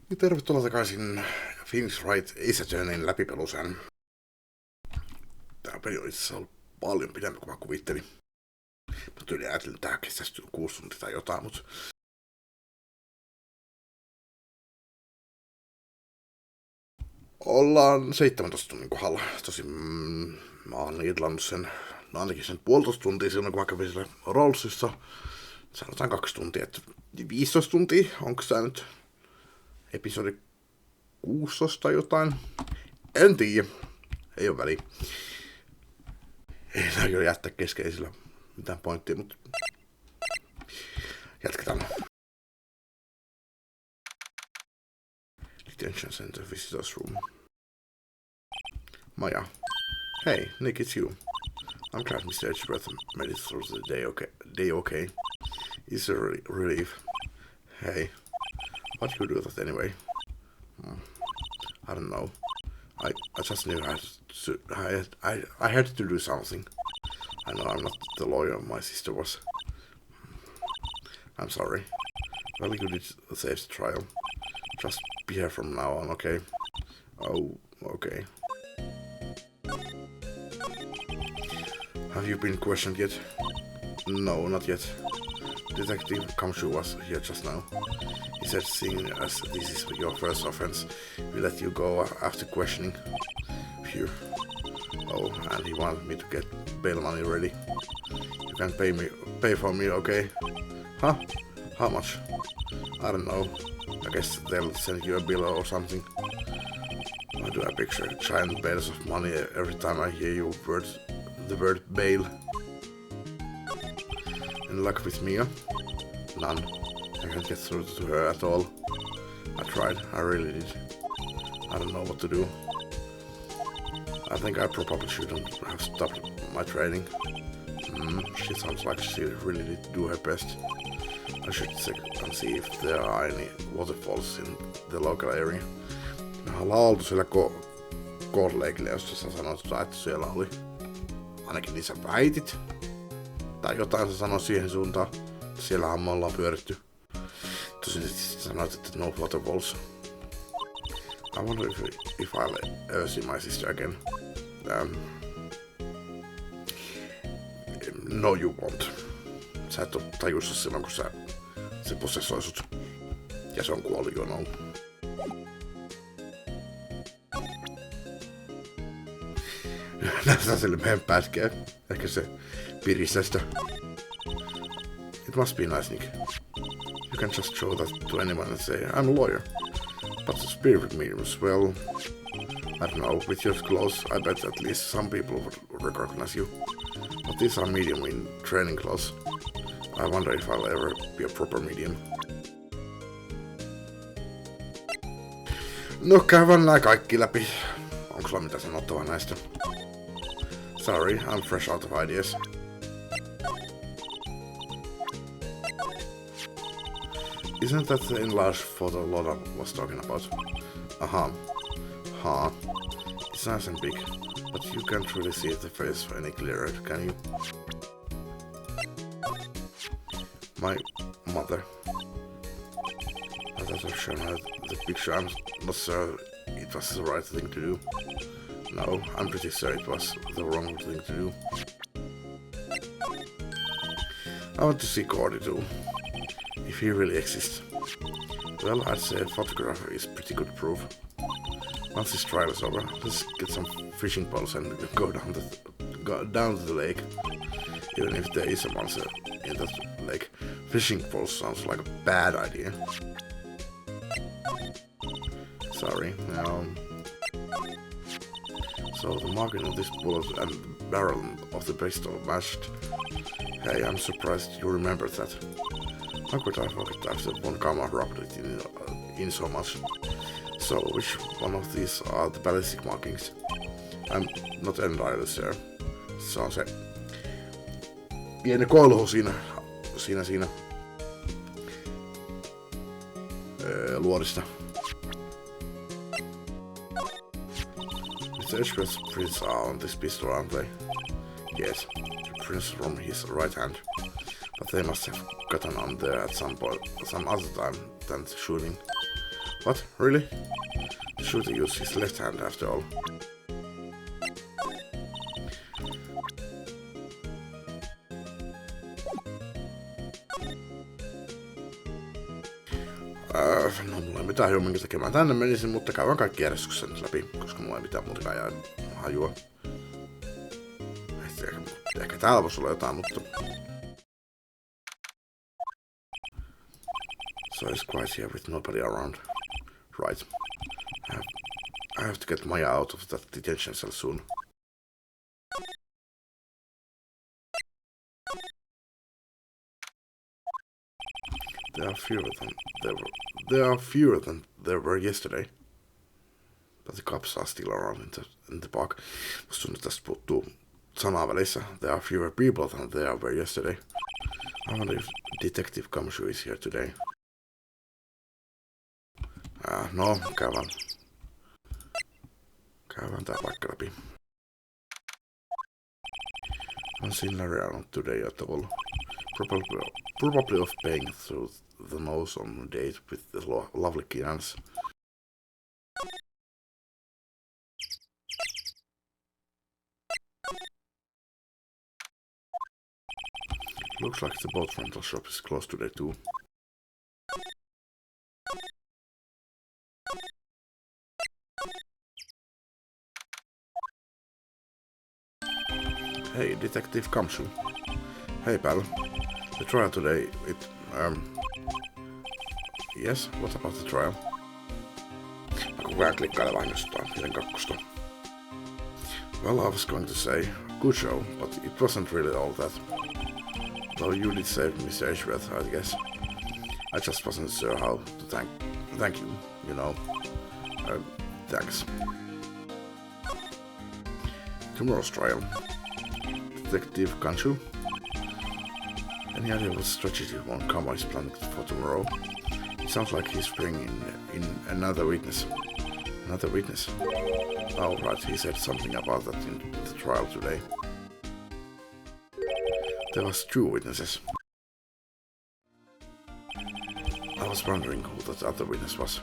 Ja tervetuloa takaisin Phoenix Wright Ace Attorneyn läpipeluseen. Tää peli on itse asiassa ollut paljon pidempi kuin mä kuvittelin. Mä tyyliin ajattelin, että tää kestäisi 6 tuntia tai jotain, mutta ollaan 17 tunnin kohdalla. Tosin mä oon idlannut sen, no ainakin sen 1,5 tuntia silloin, kun mä kävin siellä Rollsissa. Sanotaan 2 tuntia, että 15 tuntia. Onko tää nyt episodi 16 tai jotain? En tiedä. Ei oo väliä. Ei saa kyllä jättää kesken, ei sillä mitään pointtia, mutta jatketaan. Detention Center Visitors Room. Maja. Hey, Nick, it's you. I'm glad Mr. Edgeworth made it through the day okay. It's a relief. Hey, why do you do that anyway? I don't know. I just knew I had to do something. I know I'm not the lawyer my sister was. I'm sorry. Well, you did save the trial. Just be here from now on, okay? Oh, okay. Have you been questioned yet? No, not yet. Detective Kamshu was here just now. He said, seeing as this is your first offense, we let you go after questioning. Phew. Oh, and he wanted me to get bail money ready. You can pay for me, okay? Huh? How much? I don't know. I guess they'll send you a bill or something. Why do I picture giant bales of money every time I hear the word bail? Any luck with Mia? None. I can't get through to her at all. I tried, I really did. I don't know what to do. I think I probably shouldn't have stopped my training. She sounds like she really did do her best. I should check and see if there are any waterfalls in the local area. Me ollaan oltu siellä Cold Lakeillä, jossa sä sanoit, että siellä oli ainakin niin sä väitit. Tai jotain sä sanoit siihen suuntaan. Siellähän me ollaan pyöritty. Tosin sä sanoit, että no waterfalls. I wonder if I'll ever see my sister again. No you won't. Sä et oo tajussa silloin, kun se possessoi sut. Ja se on kuollut, you know. Näytetään sille meidän pätkää. Ehkä se piristää sitä. It must be nice, Nick. You can just show that to anyone and say, I'm a lawyer. But the spirit mediums, well, I don't know, with your clothes, I bet at least some people would recognize you. But these are medium in training clothes. I wonder if I'll ever be a proper medium. No käydään nää kaikki läpi. Onko sulla mitä sanottavaa näistä? Sorry, I'm fresh out of ideas. Isn't that the enlarged photo Lola was talking about? Huh. It's nice and big, but you can't really see the face any clearer, can you? My mother. I thought I've shown her the picture. I'm not sure it was the right thing to do. No, I'm pretty sure it was the wrong thing to do. I want to see Cordy too. If he really exists. Well, I'd say a photographer is pretty good proof. Once this trial is over, let's get some fishing poles and go down to the lake. Even if there is a monster in that lake, fishing poles sounds like a bad idea. Sorry, so the marking of this bullet and the barrel of the pistol matched. Hey, I'm surprised you remembered that. How could I forget after one camera rubbed it in so much? So, which one of these are the ballistic markings? I'm not entirely sure. Se on se pieni kolhu siinä luodista. Mr. Edgeworth's prints are on this pistol, aren't they? Yes, the prints from his right hand. But they must have gotten on there at some other time than the shooting. What? Really? The shooter used his left hand after all. No, mulla ei mitään hajua minkä takia mä tänne menisin, mutta käydään kaikki järjestyksessä nyt läpi, koska mulla ei mitään muutakaan jää hajua. Ehkä täällä voisi olla jotain, mutta... So it's quiet here with nobody around. Right. I have to get Maya out of that detention cell soon. There are fewer than there were yesterday. But the cops are still around in the park. Musta tuntuu, tästä puuttuu sanaa välissä. There are fewer people than there were yesterday. I wonder if Detective Kamshu is here today. No, käydään tää paikka läpi. I'm seeing Larry around today at all. Probably off paying through the nose on a date with the lovely Kians. Looks like the boat rental shop is closed today too. Hey, Detective Kamshu. Hey, pal. The trial today, Yes, what about the trial? Mä koko ajan klikkailen vain jostain, miten kakkosta. Well, I was going to say, good show, but it wasn't really all that. Though you did save Mr. Ashworth, I guess. I just wasn't sure how to thank you, you know. Thanks. Tomorrow's trial. Detective Kamshu. Any idea what strategy one Kama is planning for tomorrow? It sounds like he's bringing in another witness. Another witness? Oh, right, he said something about that in the trial today. There was 2 witnesses. I was wondering who that other witness was.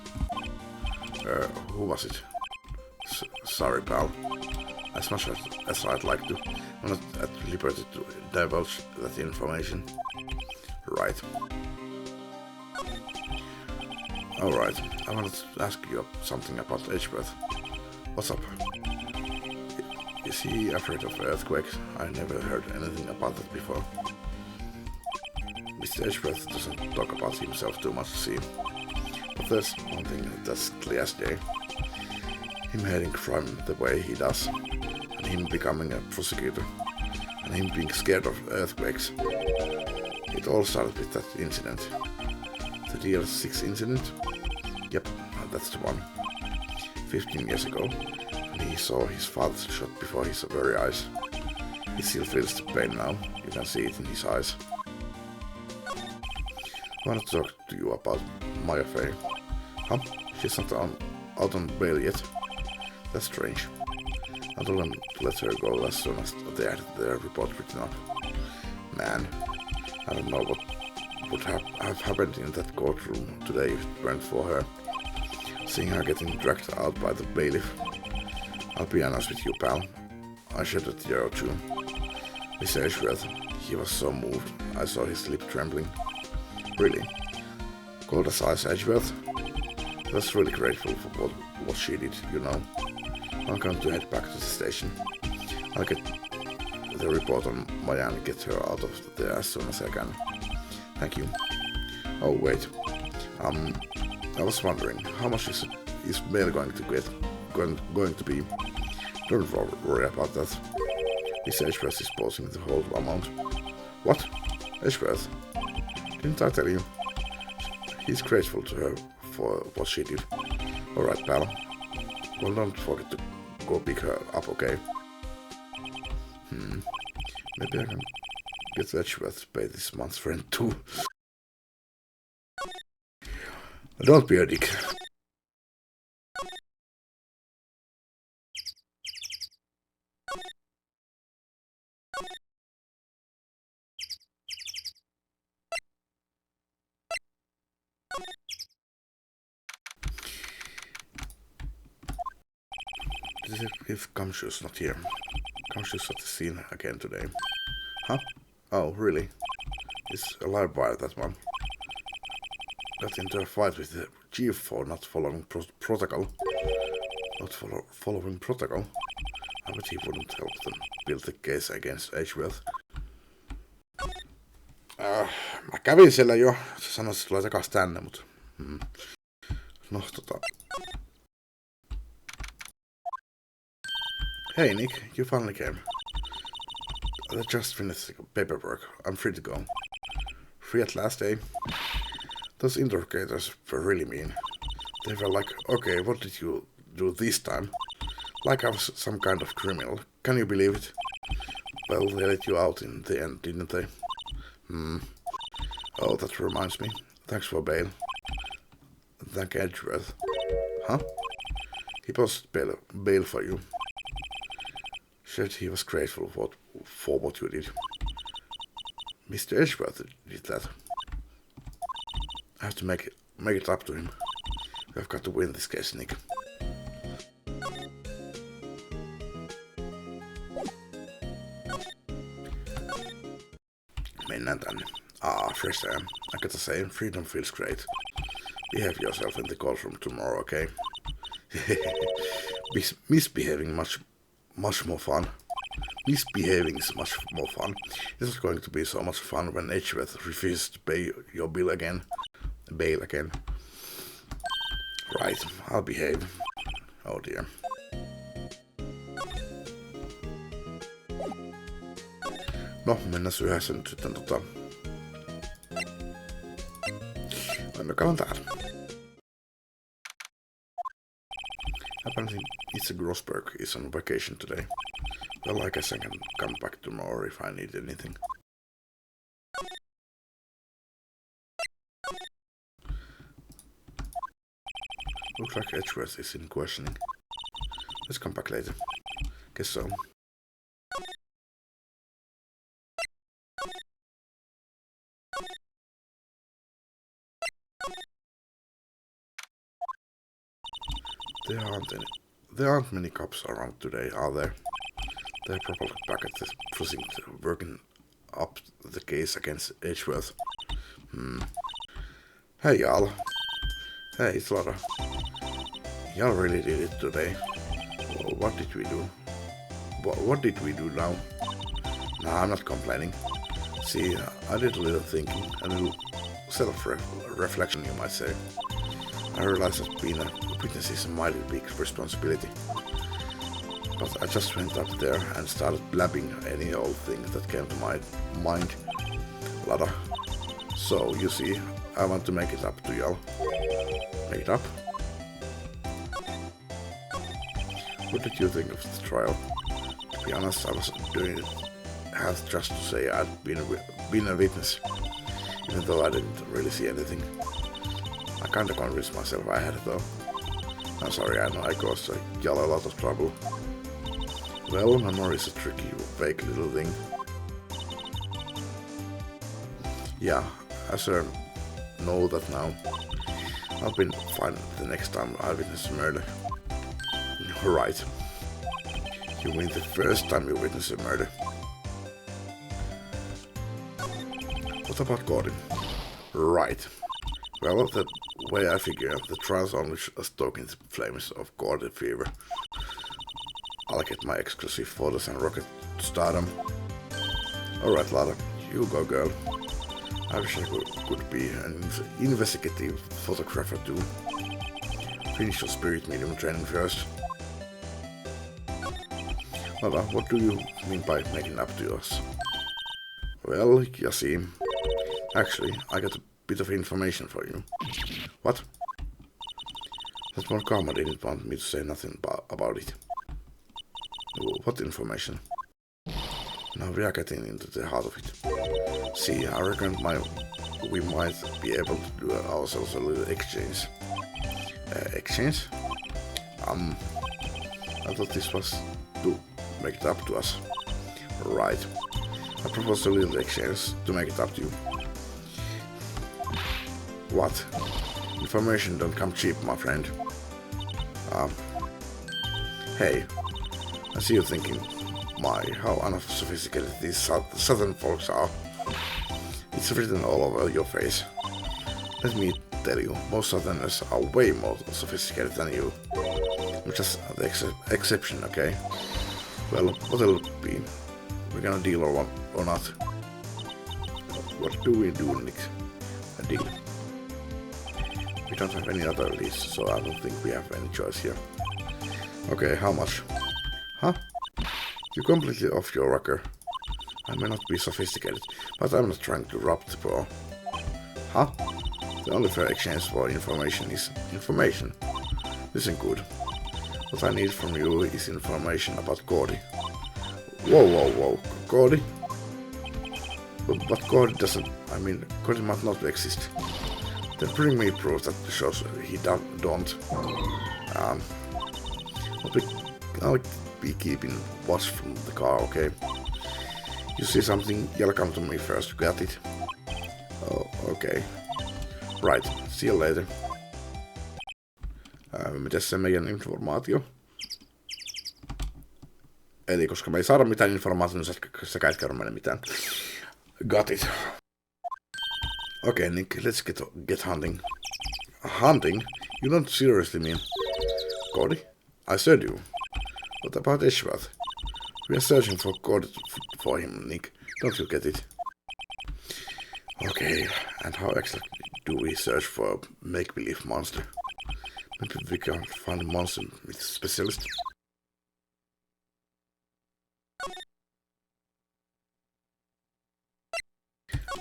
Who was it? Sorry, pal. As much as I'd like to, I'm not at liberty to divulge that information. Right. Alright, I wanted to ask you something about Edgeworth. What's up? Is he afraid of earthquakes? I never heard anything about that before. Mr. Edgeworth doesn't talk about himself too much, see. But there's one thing that's clear as day. Him heading crime the way he does, and him becoming a prosecutor, and him being scared of earthquakes. It all started with that incident. The DL6 incident? Yep, that's the one. 15 years ago, and he saw his father shot before his very eyes. He still feels the pain now, you can see it in his eyes. I want to talk to you about Maya Fey. Huh? She's not out on bail yet. That's strange. I told them to let her go as soon as they had their report written up. Man, I don't know what would have happened in that courtroom today if it weren't for her. Seeing her getting dragged out by the bailiff. I'll be honest with you, pal. I shed a tear or two. Mr. Ashworth, he was so moved. I saw his lip trembling. Really? Cold as ice, Ashworth? I was really grateful for what she did, you know. I'm going to head back to the station. I'll get the report on Maya and get her out of there as soon as I can. Thank you. Oh, wait. I was wondering, how much is bail going to be? Don't worry about that. Miss Ashworth is posting the whole amount. What? Ashworth? Didn't I tell you? He's grateful to her for what she did. Alright, pal. Well, don't forget to go pick her up, okay? Maybe I can get Edgeworth to pay this month's rent too. Don't be a dick. Detective Gumshoe's not here. Gumshoe's at the scene again today. Huh? Oh, really? It's a live wire, that one. Got into a fight with the chief for not following protocol. Following protocol? I bet he wouldn't help them build the case against Edgeworth. Mä kävin siellä jo. Se sanoi, että se tulee takas tänne, mutta... No, Hey, Nick, you finally came. I just finished the paperwork. I'm free to go. Free at last, eh? Those interrogators were really mean. They were like, okay, what did you do this time? Like I was some kind of criminal. Can you believe it? Well, they let you out in the end, didn't they? Oh, that reminds me. Thanks for bail. Thank Edgeworth. Huh? He posted bail for you. Said he was grateful for what you did. Mr. Edgeworth did that. I have to make it up to him. We've got to win this case, Nick. Mennään tänne. Fresh air. I gotta say, freedom feels great. Behave yourself in the courtroom tomorrow, okay? Misbehaving much more fun. Misbehaving is much more fun. This is going to be so much fun when Edgeworth refuses to pay your bail again. Right, I'll behave. Oh dear. No, mennään yhdessä nyt sitten Annakaan täällä. Apparently, Mr. Grossberg is on vacation today. Well, I guess I can come back tomorrow if I need anything. Looks like Edgeworth is in questioning. Let's come back later. Guess so. There aren't many cops around today, are there? They're probably back at the precinct working up the case against Edgeworth. Hey, y'all. Hey, it's Lara. Y'all really did it today. Well, what did we do? What did we do now? Nah, I'm not complaining. See, I did a little thinking, a little self-reflection, you might say. I realized that being a witness is a mighty big responsibility. But I just went up there and started blabbing any old thing that came to my mind. Lada. So, you see, I want to make it up to y'all. Make it up? What did you think of the trial? To be honest, I was doing it just to say I'd been a witness, even though I didn't really see anything. I kinda convinced myself I had it though. I'm sorry, I know I caused y'all a lot of trouble. Well, memory is a tricky, vague little thing. Yeah, I sure know that now. I'll be fine the next time I witness a murder. Right. You mean the first time you witness a murder? What about Gordon? Right. Well, the way I figure, the trial's only stoking the flames of Gordon fever. I'll get my exclusive photos and rocket to stardom. Alright, Lara, you go, girl. I wish I could be an investigative photographer too. Finish your spirit medium training first. Lara, what do you mean by making up to us? Well, you see, actually, I got a bit of information for you. What? That one Karma didn't want me to say nothing about it. What information? Now we are getting into the heart of it. See, I reckon we might be able to do ourselves a little exchange. Exchange? I thought this was to make it up to us. Right. I propose a little exchange to make it up to you. What? Information don't come cheap, my friend. Hey, I see you thinking, my, how unsophisticated these southern folks are. It's written all over your face. Let me tell you, most southerners are way more sophisticated than you. You're just the exception, okay? Well, what'll it be? We're gonna deal or not? What do we do, Nick? A deal. We don't have any other leads, so I don't think we have any choice here. Okay, how much? Huh? You're completely off your rocker. I may not be sophisticated, but I'm not trying to rob the poor. Huh? The only fair exchange for information is information. Listen good. What I need from you is information about Gordy. Whoa. Gordy? But Gordy doesn't... I mean, Gordy might not exist. Then bring me proof that shows he don't. I'll be keeping watch from the car, okay? You see something, you'll come to me first, got it? Oh, okay. Right, see you later. Mites se meidän informaatio? Eli koska me ei saada mitään informaatiota, niin sä et kerro meille mitään. Got it. Okay, Nick, let's get hunting. Hunting? You don't seriously mean... Cody? I said you. What about Ishvath? We are searching for Cody for him, Nick. Don't you get it? Okay, and how exactly do we search for a make-believe monster? Maybe we can find a monster with specialist.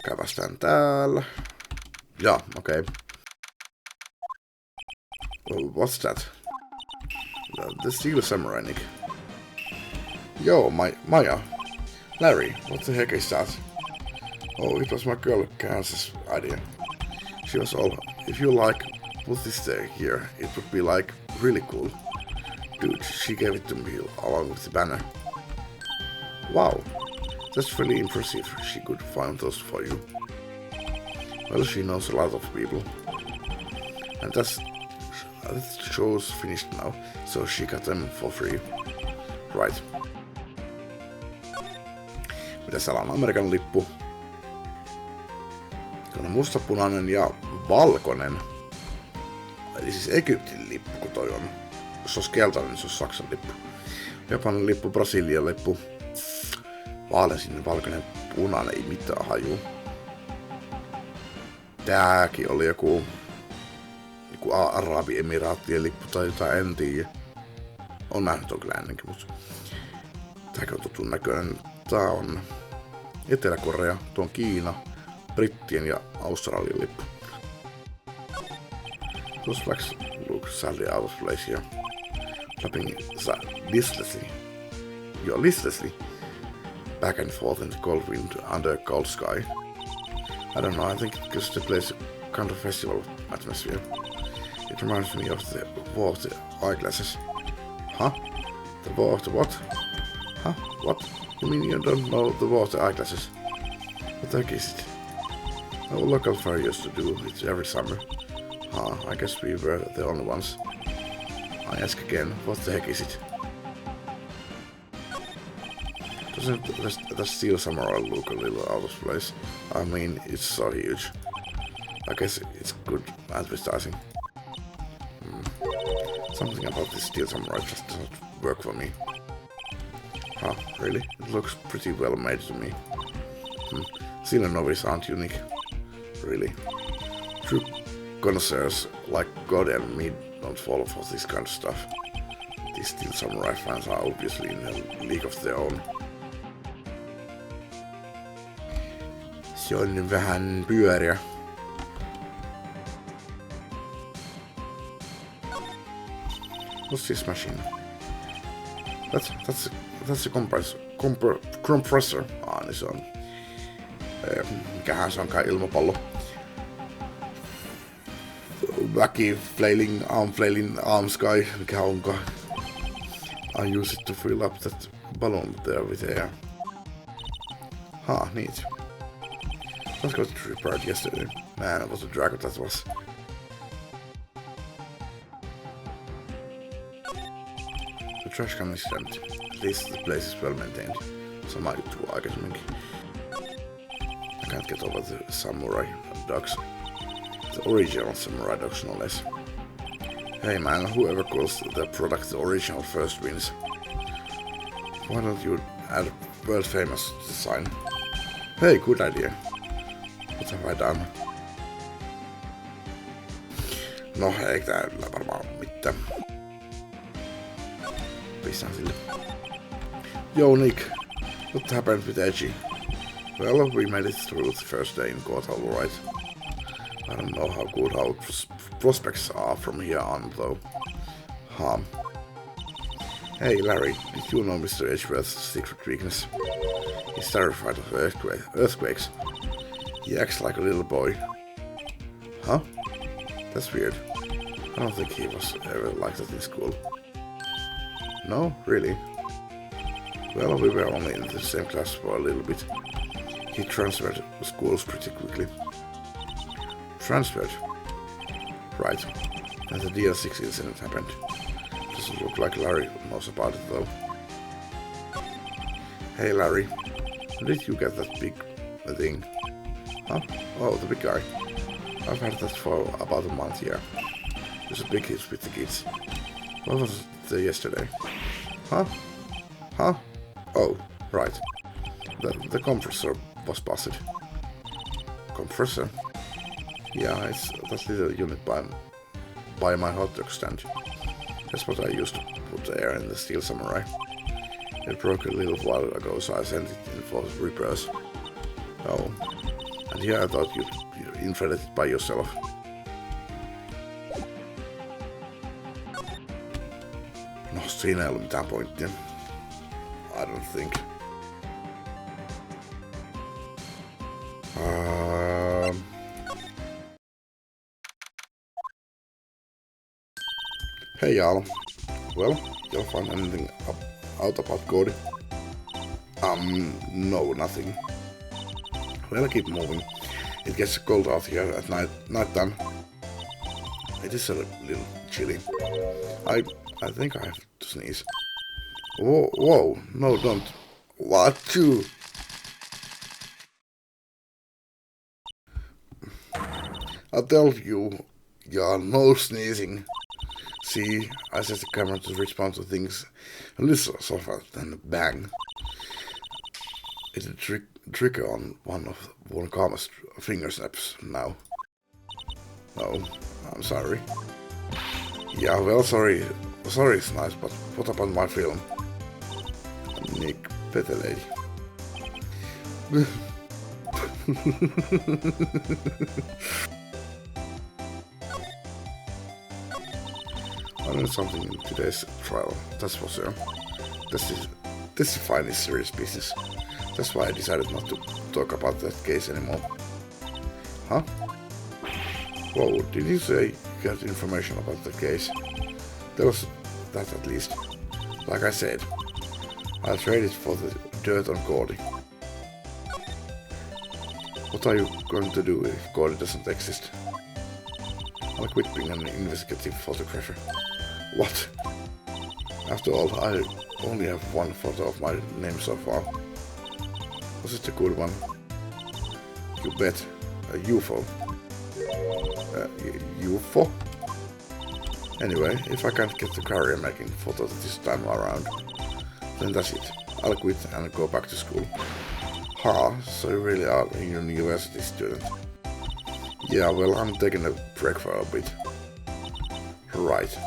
Kävästään täällä. Ja, okay. Well, what's that? The Steel Samurai, Nick. Yo, Maya. Larry, what the heck is that? Oh, it was my girl Kansas' idea. She was all, if you like, put this here, it would be like, really cool. Dude, she gave it to me along with the banner. Wow, that's really impressive, she could find those for you. Well, she knows a lot of people. And that show's finished now, so she got them for free. Right. Mitäs täällä on Amerikan lippu? On mustapunainen ja valkoinen. Eli siis Egyptin lippu, kun toi on. Jos olisi keltainen, niin se olisi Saksan lippu. Japanin lippu, Brasilian lippu. Vaaleansininen, valkoinen, punainen, ei mitään hajuu. Tääkin oli joku Arabiemiraattien lippu tai jotain, en tiedä. On nähnyt ton kyllä ennenkin, mutta tääkin on tutun näköinen. Tää on Etelä-Korea, tuo on Kiina, Brittien ja Australian lippu. Those flags look sadly out of place here. Flapping listlessly. You're listlessly back and forth in the cold wind under a cold sky. I don't know, I think it gives the place a kind of festival atmosphere. It reminds me of the War of the Eyeglasses. Huh? The War of the what? Huh? What? You mean you don't know the War of the Eyeglasses? What the heck is it? Our local fair used to do it every summer. I guess we were the only ones. I ask again, what the heck is it? Doesn't the Steel Samurai look a little out of place? I mean, it's so huge. I guess it's good advertising. Something about this Steel Samurai just doesn't work for me. Huh, really? It looks pretty well made to me. Still a novice, aren't you, Nick? Really? True connoisseurs like God and me don't fall for this kind of stuff. These Steel Samurai fans are obviously in a league of their own. Se on vähän pyöriä. What's this machine? That's a compressor. Niin se on. Mikähän se onkaan ilmapallo. Wacky flailing arms guy. Mikä onkaan. I use it to fill up that balloon there with air. Neat. Let's go to repaired yesterday. Man, what a drag that was. The trash can is empty. At least the place is well maintained. Sama juttu aikaisemminkin. I can't get over the samurai dogs. The original samurai dogs, no less. Hey man, whoever calls the product the original first wins. Why don't you add world famous design? Hey, good idea. What have I done? No, ei täällä varmaan mitään. Pistän sille. Yo Nick, what happened with Edgy? Well, we made it through the first day in court, alright. I don't know how good our prospects are from here on, though. Hey, Larry, did you know Mr. Edgeworth's secret weakness? He's terrified of earthquakes. He acts like a little boy. Huh? That's weird. I don't think he was ever like that in school. No? Really? Well, we were only in the same class for a little bit. He transferred schools pretty quickly. Transferred? Right. And the DL6 incident happened. Doesn't look like Larry knows about it though. Hey Larry, how did you get that big thing? Huh? Oh, the big guy. I've had that for about a month, yeah. There's a big hit with the kids. What was it yesterday? Huh? Huh? Oh, right. The compressor was busted. Compressor? Yeah, it's that little unit by my hot dog stand. That's what I used to put air in the Steel Samurai. It broke a little while ago, so I sent it in for repairs. Oh, and here I thought you inflated it by yourself. No, siinä ei ollut mitään pointtia. I don't think. Hey y'all. Well, you'll find anything out about Gordy? No, nothing. Well, keep moving. It gets cold out here at night time. It is a little chilly. I think I have to sneeze. Whoa, no, don't. What you? I tell you, yeah, no sneezing. See, I set the camera to respond to things a little softer than a bang. It's a trigger on one calmest finger snaps now. No, I'm sorry. Yeah, well, sorry is nice, but what about my film? Nick, better lady. I learned something in today's trial, that's for sure. This is finally serious business. That's why I decided not to talk about that case anymore. Huh? Whoa, did you say you got information about the case? Tell us that at least. Like I said, I'll trade it for the dirt on Gordy. What are you going to do if Gordy doesn't exist? I'll quit being an investigative photographer. What? After all, I only have one photo of my name so far. Was it a good one? You bet. A UFO. UFO? Anyway, if I can't get the career making photo this time around, then that's it. I'll quit and go back to school. Ha, so you really are a university student. Yeah, well, I'm taking a break for a bit. Right.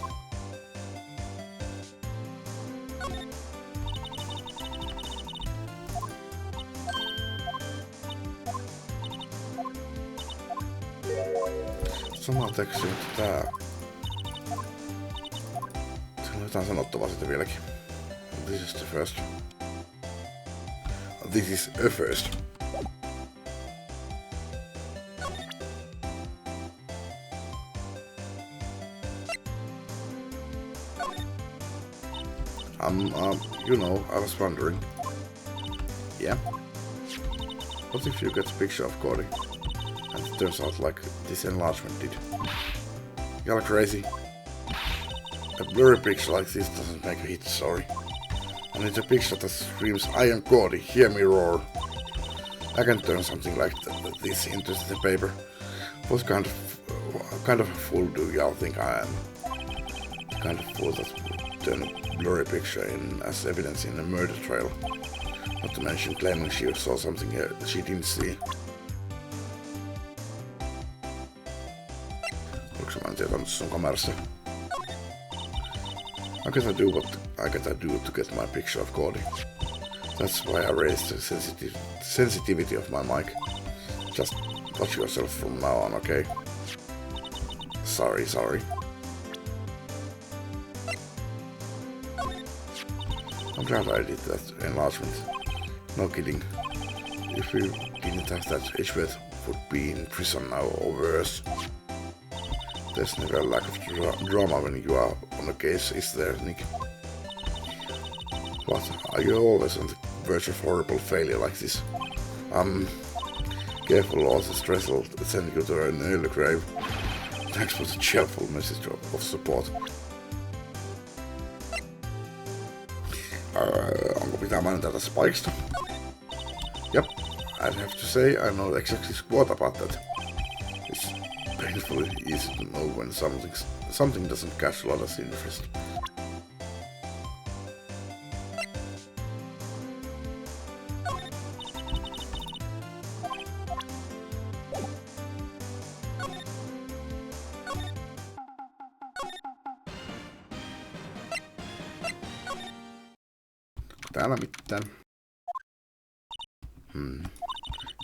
Sama teksti, mutta tää... Siinä on jotain sanottavaa sitten vieläkin. This is the first. This is a first. You know, I was wondering. Yeah? What if you get a picture of Gordy? And it turns out like this enlargement did. Y'all crazy? A blurry picture like this doesn't make a hit story. I need a picture that screams, I am Gordy, hear me roar. I can turn something like this into the paper. What kind of a fool do y'all think I am? The kind of fool that would turn a blurry picture in as evidence in a murder trail. Not to mention claiming she saw something here that she didn't see. Onko mä en tiedä, että sun kamerassa? How can I do what I gotta do to get my picture of Gordy? That's why I raised the sensitivity of my mic. Just watch yourself from now on, okay? Sorry. I'm glad I did that enlargement. No kidding. If we didn't have that, Edgeworth would be in prison now or worse. There's never a lack of drama when you are on a case, is there, Nick? What? Are you always on the verge of horrible failure like this? Careful, all the stress will send you to an early grave. Thanks for the cheerful message of support. Onko pitää mainita tästä paikasta? Yep, I'd have to say I know exactly what about that. It's painfully easy to know when something doesn't catch a lot of interest. Täällä mitään.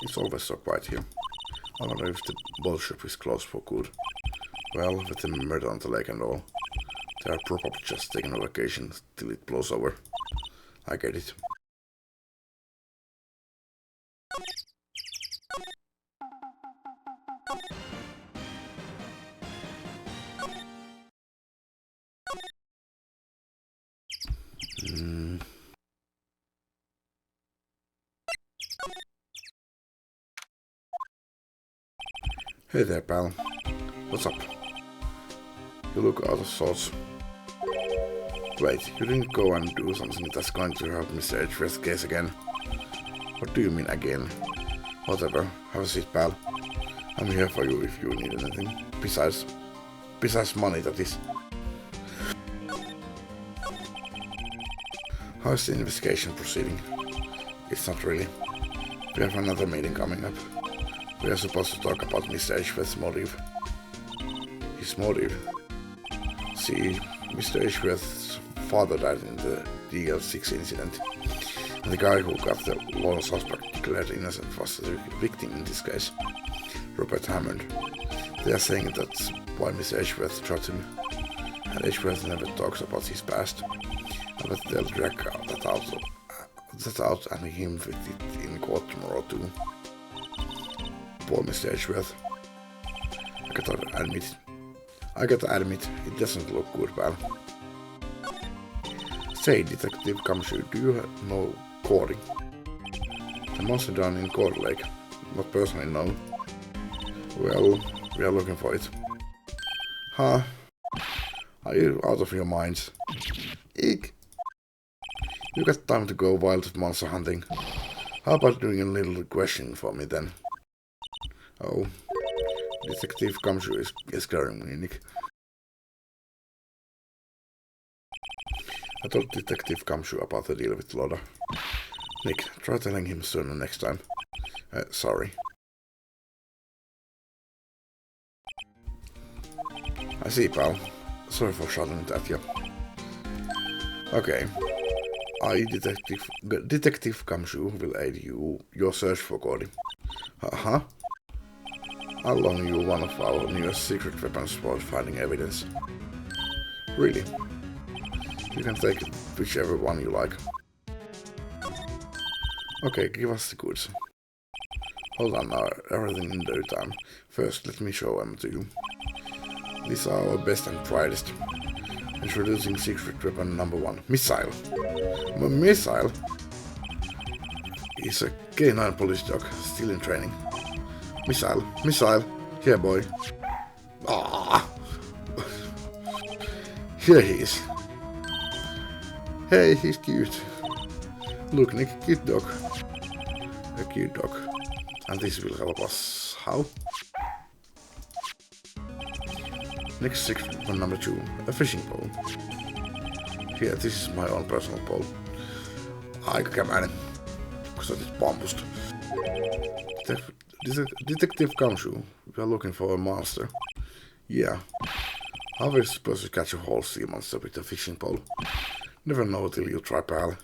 It's always so quiet here. I wonder if the boat ship is closed for good. Well, with the murder on the lake and all, they are probably just taking a vacation till it blows over. I get it. Hey there, pal. What's up? You look out of sorts. Wait, you didn't go and do something that's going to help Mr. Edgeworth's case again? What do you mean again? Whatever, have a seat, pal. I'm here for you if you need anything. Besides money, that is. How's the investigation proceeding? It's not really. We have another meeting coming up. We are supposed to talk about Mr. Edgeworth's motive. His motive? See, Mr. Edgeworth's father died in the DL6 incident, and the guy who got the lone suspect declared innocent was the victim in this case, Robert Hammond. They are saying that's why Mr. Edgeworth shot him, and Edgeworth never talks about his past. I bet they'll drag that out and him with it in court tomorrow too. Poor Mr. Edgeworth. I gotta admit, it doesn't look good, pal. Say, Detective Kamshu, do you know Gordy? The monster down in Gordy Lake. Not personally known. Well, we are looking for it. Huh? Are you out of your minds? Eek! You got time to go wild monster hunting. How about doing a little questioning for me then? Oh, Detective Kamshu is scaring me, Nick. I told Detective Kamshu about the deal with Loda. Nick, try telling him sooner next time. Sorry. I see, pal. Sorry for shouting it at you. Okay. I, Detective Kamshu, will aid your search for Gordy. Huh? I'll loan you one of our newest secret weapons for finding evidence. Really? You can take whichever one you like. Okay, give us the goods. Hold on now, everything in due time. First, let me show them to you. These are our best and brightest. Introducing secret weapon number 1. Missile. Missile? He's a K9 police dog, still in training. Missile. Here, boy. Ah! Here he is. Hey, he's cute. Look, Nick, cute dog. A cute dog. And this will help us. How? Next secret weapon number 2. A fishing pole. Here, this is my own personal pole. Aika kämäinen. Kun sä otit pampusta. Detective Kamshu. We are looking for a monster. Yeah. How are we supposed to catch a whole sea monster with a fishing pole? Never know till you try, pal.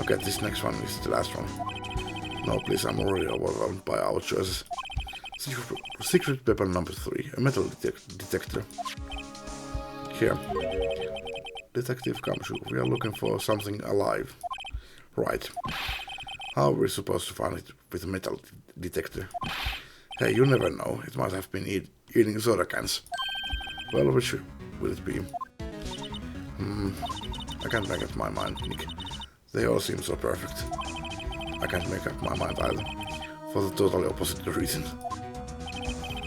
Okay, this next one is the last one. No, please, I'm already overwhelmed by our choices. Secret weapon number 3, a metal detector. Here. Detective Kamshu, we are looking for something alive. Right. How are we supposed to find it with a metal detector? Hey, you never know, it might have been eating soda cans. Well, which will it be? I can't make up my mind, Nick. They all seem so perfect. I can't make up my mind either, for the totally opposite reason.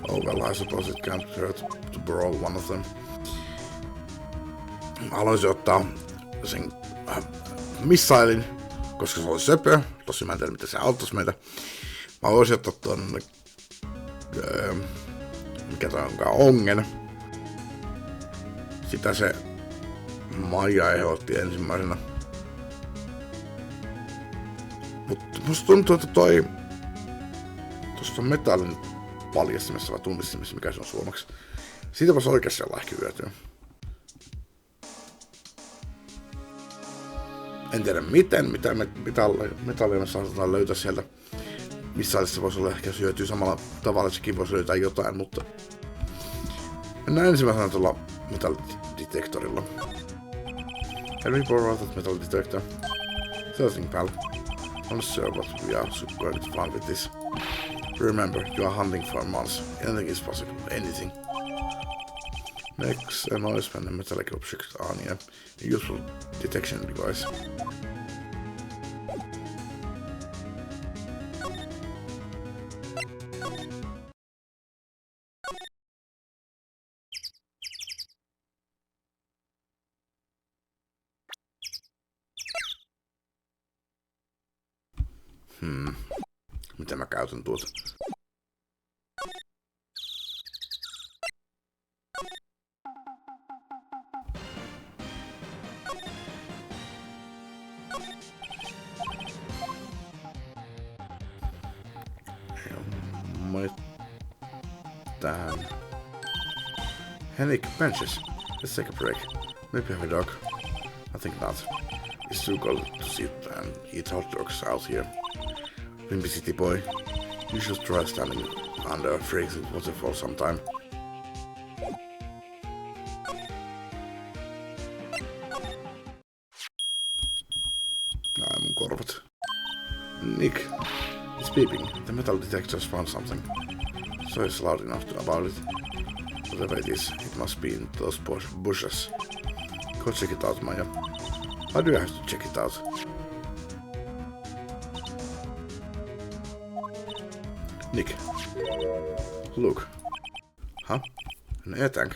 Oh well, I suppose it can't hurt to borrow one of them. Haluaisin ottaa sen missailin, koska se oli söpö. Tosin mä en tiedä, miten se auttaisi meitä. Mä voisin ottaa ton mikä tää onkaan, ongen. Sitä se Maija ehdotti ensimmäisenä. Mutta musta tuntuu, että tuossa metallin paljastimessa vai tunnistimessa, mikä se on suomeksi. Siitä voisi oikeasti olla ehkä hyötyä. En tiedä mitä metallia me saatetaan löytää sieltä. Missä se voisi olla ehkä hyötyä samalla tavalla, sekin voisi löytää jotain, mutta mennään ensimmäisenä tuolla metallidetektorilla. Can we borrow that metal detector? Something, pal. I'm not sure what we are going to find with this. Remember, you are hunting for months. Anything is possible. Anything. Makes a noise when a metallic objects are near. A useful detection device. Miten mä käytän tuota? Tähän. Henrik, benches. Let's take a break. Maybe have a dog. I think not. It's too cold to sit and eat hot dogs out here. Wimpy city boy, you should try standing under a freezing waterfall sometime. I'm korvat. Nick, it's beeping. The metal detectors found something. So it's loud enough about it. Whatever it is, it must be in those bushes. Go check it out, Maya. Why do you have to check it out? Nick. Look. Huh? An air tank.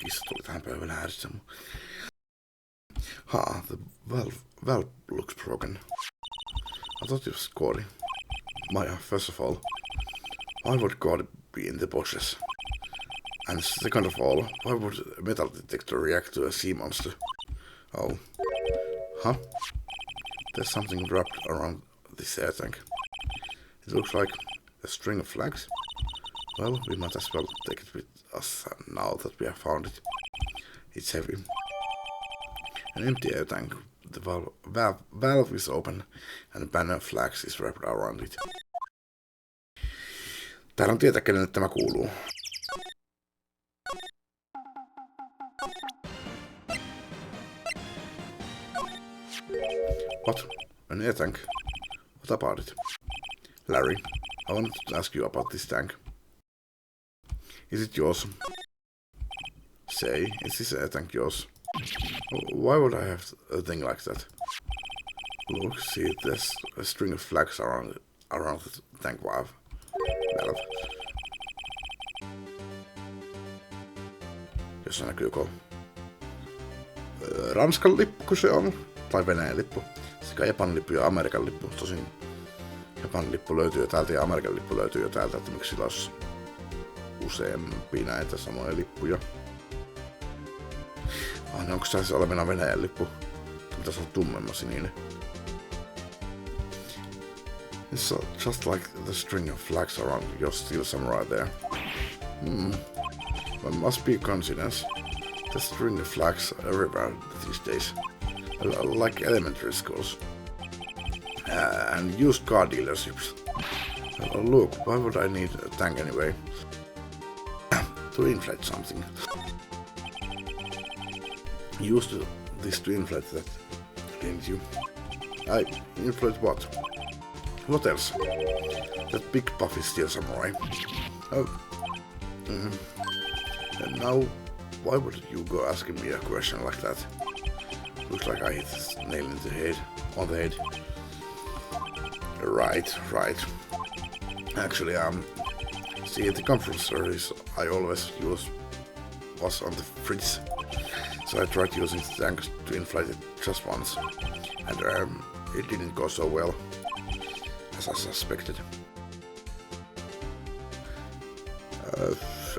Kissa tuli tähän pöydän ääressä. The valve looks broken. I thought it was Cordy. Maya, first of all, why would Cordy be in the bushes? And second of all, why would a metal detector react to a sea monster? Oh. Huh? There's something wrapped around this air tank. It looks like a string of flags. Well, we might as well take it with us now that we have found it. It's heavy. An empty air tank. The valve is open and a banner of flags is wrapped around it. Täällä on tietää, kenelle tämä kuuluu. What? An air tank? What about it? Larry, I wanted to ask you about this tank. Is it yours? Say, is this air tank yours? Why would I have a thing like that? Look, see, there's a string of flags around the tank valve. 12. Jossa näkyykö Ranskan lippu se on, tai Venäjän lippu, sekä Japanin lippu ja Amerikan lippu. Tosin Japanin lippu löytyy jo täältä ja Amerikan lippu löytyy jo täältä, että miksi sillä olisi useampia näitä samoja lippuja. Onko se olevina Venäjän lippu? Pitäisi olla tummemma sininen. It's just like the string of flags around your steel samurai there. There must be a coincidence. The string of flags everywhere these days. Like elementary schools. And used car dealerships. Look, why would I need a tank anyway? To inflate something. You used this to inflate that, didn't you? I inflate what? What else? That big puffy steel samurai. Oh. And now, why would you go asking me a question like that? Looks like I hit this nail in the head. On the head. Right. Actually, see, the compressors I always use was on the fridge, so I tried using the tank to inflate it just once, and it didn't go so well as I suspected.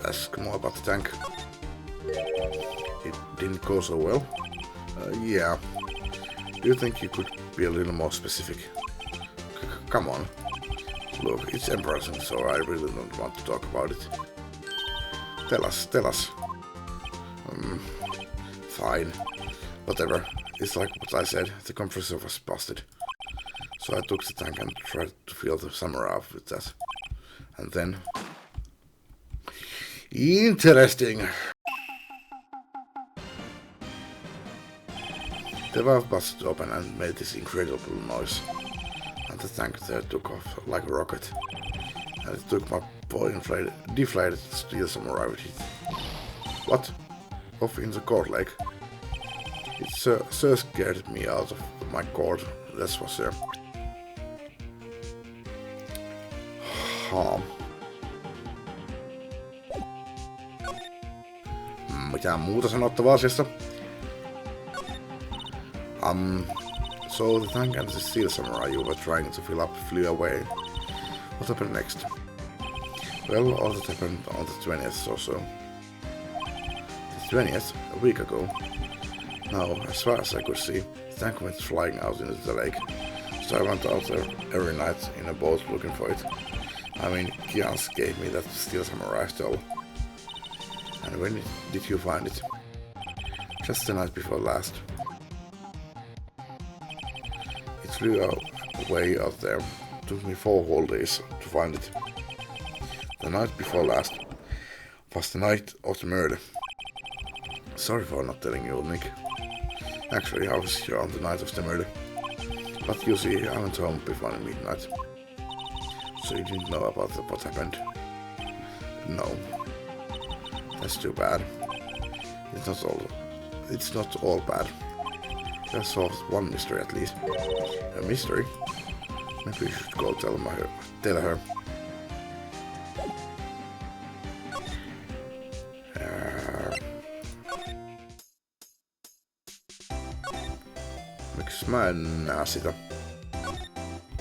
Ask more about the tank. It didn't go so well. Yeah. Do you think you could be a little more specific? Come on. Look, it's embarrassing, so I really don't want to talk about it. Tell us. Fine. Whatever. It's like what I said, the compressor was busted. So I took the tank and tried to fill the samurai up with that. And then... Interesting! The valve busted open and made this incredible noise. And the tank there took off like a rocket. And it took my poor deflated steel samurai with it. What? Off in the court lake? It so scared me out of my court, that's for sure. Mitään muuta sanottavaa asiasta? So the tank and the steel samurai you were trying to fill up flew away. What happened next? Well, all that happened on the 20th or so. The 20th? A week ago. Now, as far as I could see, the tank went flying out into the lake. So I went out there every night in a boat looking for it. I mean, Kians gave me that steel samurai stole. And when did you find it? Just the night before last. It flew away out there. It took me 4 whole days to find it. The night before last was the night of the murder. Sorry for not telling you, Nick. Actually, I was here on the night of the murder. But you see, I went home before midnight. So you didn't know about what happened? No. That's too bad. It's not all bad. I solved one mystery at least. A mystery? Maybe you should go tell her. Miksi mä en näe sitä?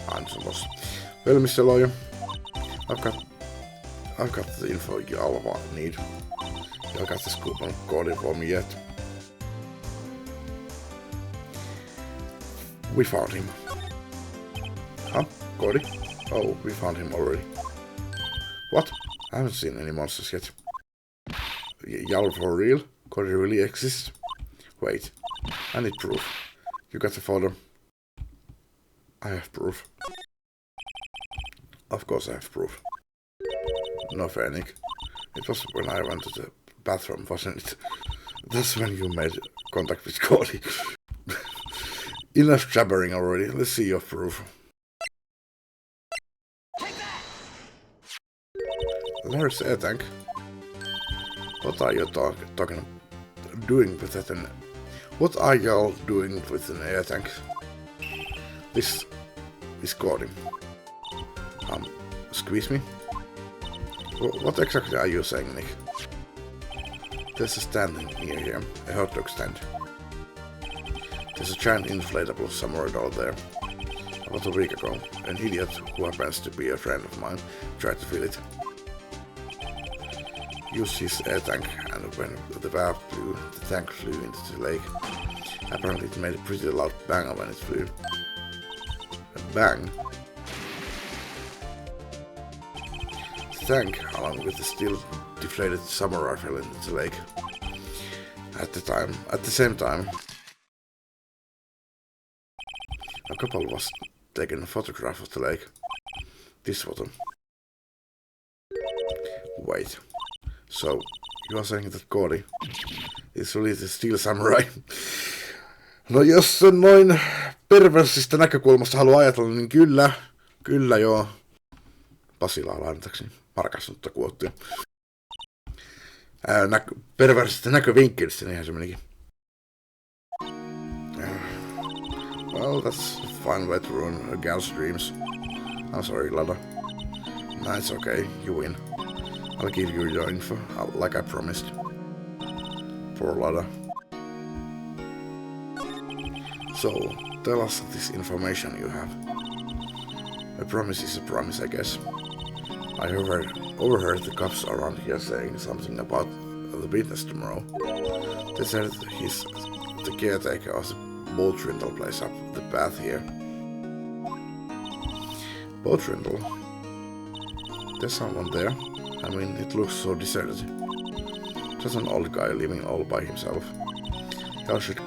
I'm so lost. Well, Mr. Lawyer, I've got the info you all need. You got the scoop on Cody for me yet. We found him. Huh? Cody? Oh, we found him already. What? I haven't seen any monsters yet. Y'all for real? Cody really exists? Wait, I need proof. You got the photo? I have proof. Of course I have proof. No fair, Nick. It was when I went to the bathroom, wasn't it? That's when you made contact with Cody. Enough jabbering already. Let's see your proof. There's air tank. What are you doing with that? What are y'all doing with an air tank? This is Cody. Squeeze me. What exactly are you saying, Nick? There's a stand near here, a hot dog stand. There's a giant inflatable samurai doll there. About a week ago, an idiot who happens to be a friend of mine tried to fill it. Used his air tank, and when the valve blew, the tank flew into the lake. Apparently it made a pretty loud bang when it flew. A bang? The tank, along with the still deflated samurai, fell into the lake. At the same time, a couple was taking a photograph of the lake. This photo. Wait. So, you are saying that Cody is really the Steel Samurai? No jos noin perversistä näkökulmasta haluaa ajatella, niin kyllä joo. Pasilaa lainatakseni markastunutta kuottia. Perversistä näkövinkkelistä, niinhän se menikin. Well, that's a fine way to ruin a gal's dreams. I'm sorry, Lada. Nah, it's okay, you win. I'll give you your info, like I promised. Poor Lada. So, tell us this information you have. A promise is a promise, I guess. I overheard the cops around here saying something about the business tomorrow. They said he's the caretaker of the boat rental place up the path here. Boat rental? There's someone there. I mean, it looks so deserted. Just an old guy living all by himself. I should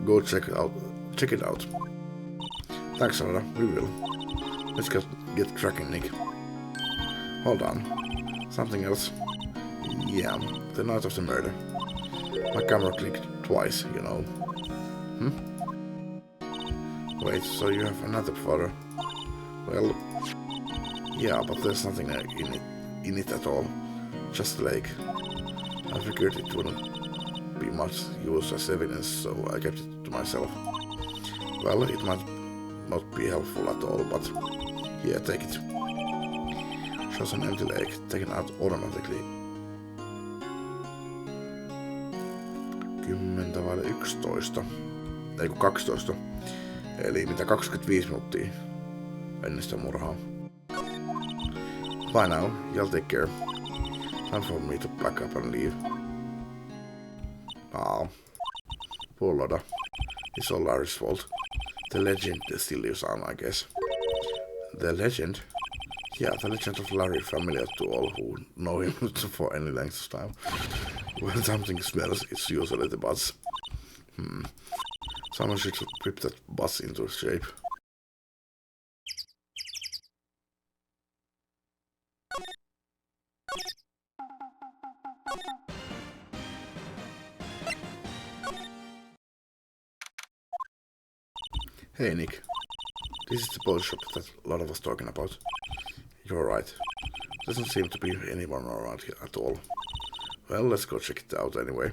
go check it out. Thanks, Sarah. We will. Let's get cracking, Nick. Hold on. Something else. Yeah, the night of the murder. My camera clicked twice, you know. Wait, so you have another photo? Well, yeah, but there's nothing in it at all. Just a lake. I figured it wouldn't be much use as evidence, so I kept it to myself. Well, it might not be helpful at all, but yeah, take it. Shows an empty lake, taken out automatically. 10:11. Ei kun 12. Eli mitä 25 minuuttia ennen sitä murhaa. Bye now, you'll take care. Time for me to pack up and leave. Poor Loda. It's all Larry's fault. The legend still lives on, I guess. The legend? Yeah, the legend of Larry, familiar to all who know him for any length of time. When something smells, it's usually the butts. Someone should whip that bus into shape. Hey Nick, this is the boat shop that Loda was talking about. You're right. Doesn't seem to be anyone around here at all. Well, let's go check it out anyway.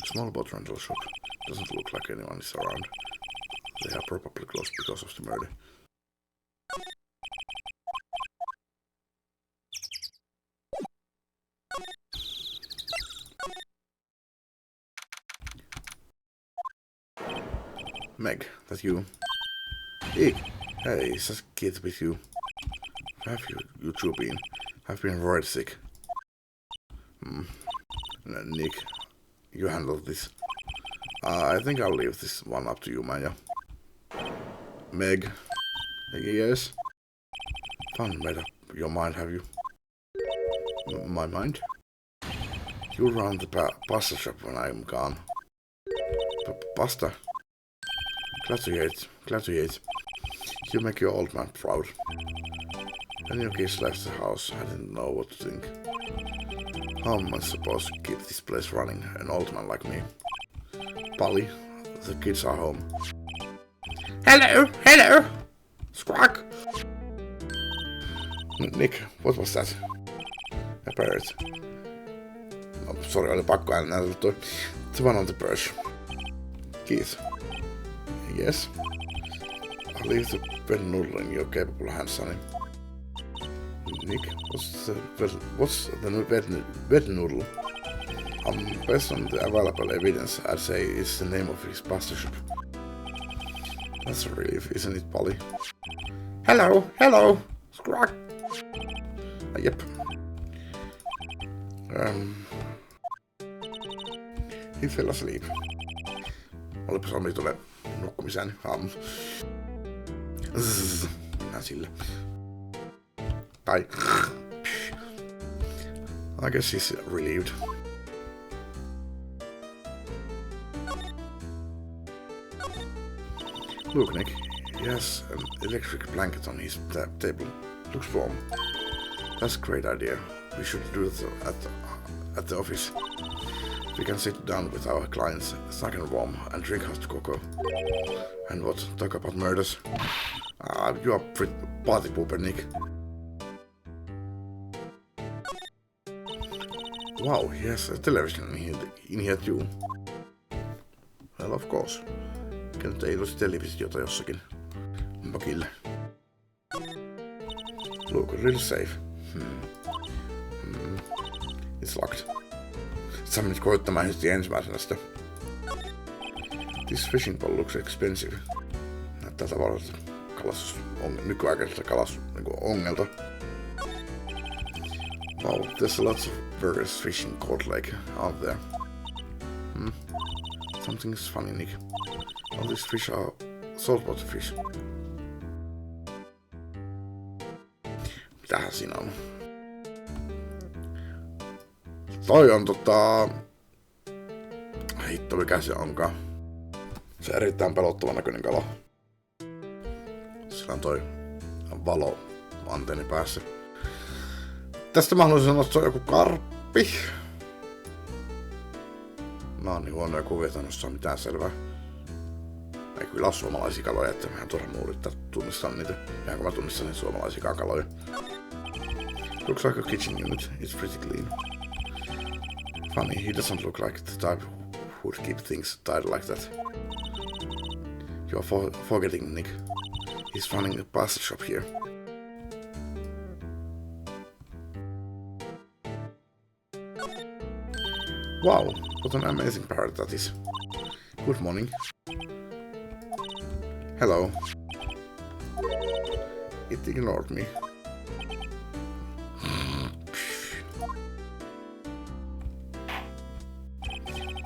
Small boat rental shop. Doesn't look like anyone is around. They are probably closed because of the murder. Meg, that you? Hey, it's a kid with you. Have you two been? I've been worried sick. Nick, you handle this. I think I'll leave this one up to you, Maya. Meg. Yes? Fun made up your mind, have you? My mind? You run the pasta shop when I'm gone. Pasta? Glad to hear it. You make your old man proud. When your kids left the house, I didn't know what to think. How am I supposed to keep this place running, an old man like me? Polly, the kids are home. Hello! Squawk! Nick, what was that? A parrot. Oh, sorry, oli pakko äänellä toi. The one on the perch. Keith. Yes? I'll leave the pen noodle in your capable hands, sonny. Nick, what's the wet noodle? Based on the available evidence, I'd say it's the name of his pasta shop. That's a relief, isn't it, Polly? Hello, hello, Squawk. Yep. He fell asleep. Olipas Olli tulee nukkumiseen aamussa. Mennään sille. Tai... I guess he's relieved. Look, Nick. He has an electric blanket on his table. Looks warm. That's a great idea. We should do it at the office. We can sit down with our clients, snug and warm, and drink hot cocoa. And what? Talk about murders? You are pretty party pooper, Nick. Wow, he has a television in here too. Well, of course. Kenellä ei olisi televisiota jossakin mökillä. Look, really safe. It's locked. Sä menit koittamaan heti ensimmäisenä sitä. This fishing pole looks expensive. Näyttää tavallaan nykyaikaisesta kalastusongelta. Wow, there's lots of various fishing caught lake out there. Something is funny, Nick. All these fish are saltwater fish. Mitähän siinä on? Toi on hitto mikä se onkaan. Se on erittäin pelottavan näköinen kala. Sillä on toi valo antenni päässä. Tästä mä haluaisin sanoa, että se on joku karppi. Mä oon niin huonoja kuvia, että en osaa mitään selvää. Ei kyllä ole suomalaisia kaloja, että mehän turhaan yrittää tunnistaa niitä. Ihan kun mä tunnistan niitä suomalaisia kaloja. Looks like a kitchen unit. It's pretty clean. Funny, he doesn't look like the type who would keep things tied like that. You're forgetting, Nick. He's running a pasta shop here. Wow, what an amazing parrot that is. Good morning. Hello. It ignored me.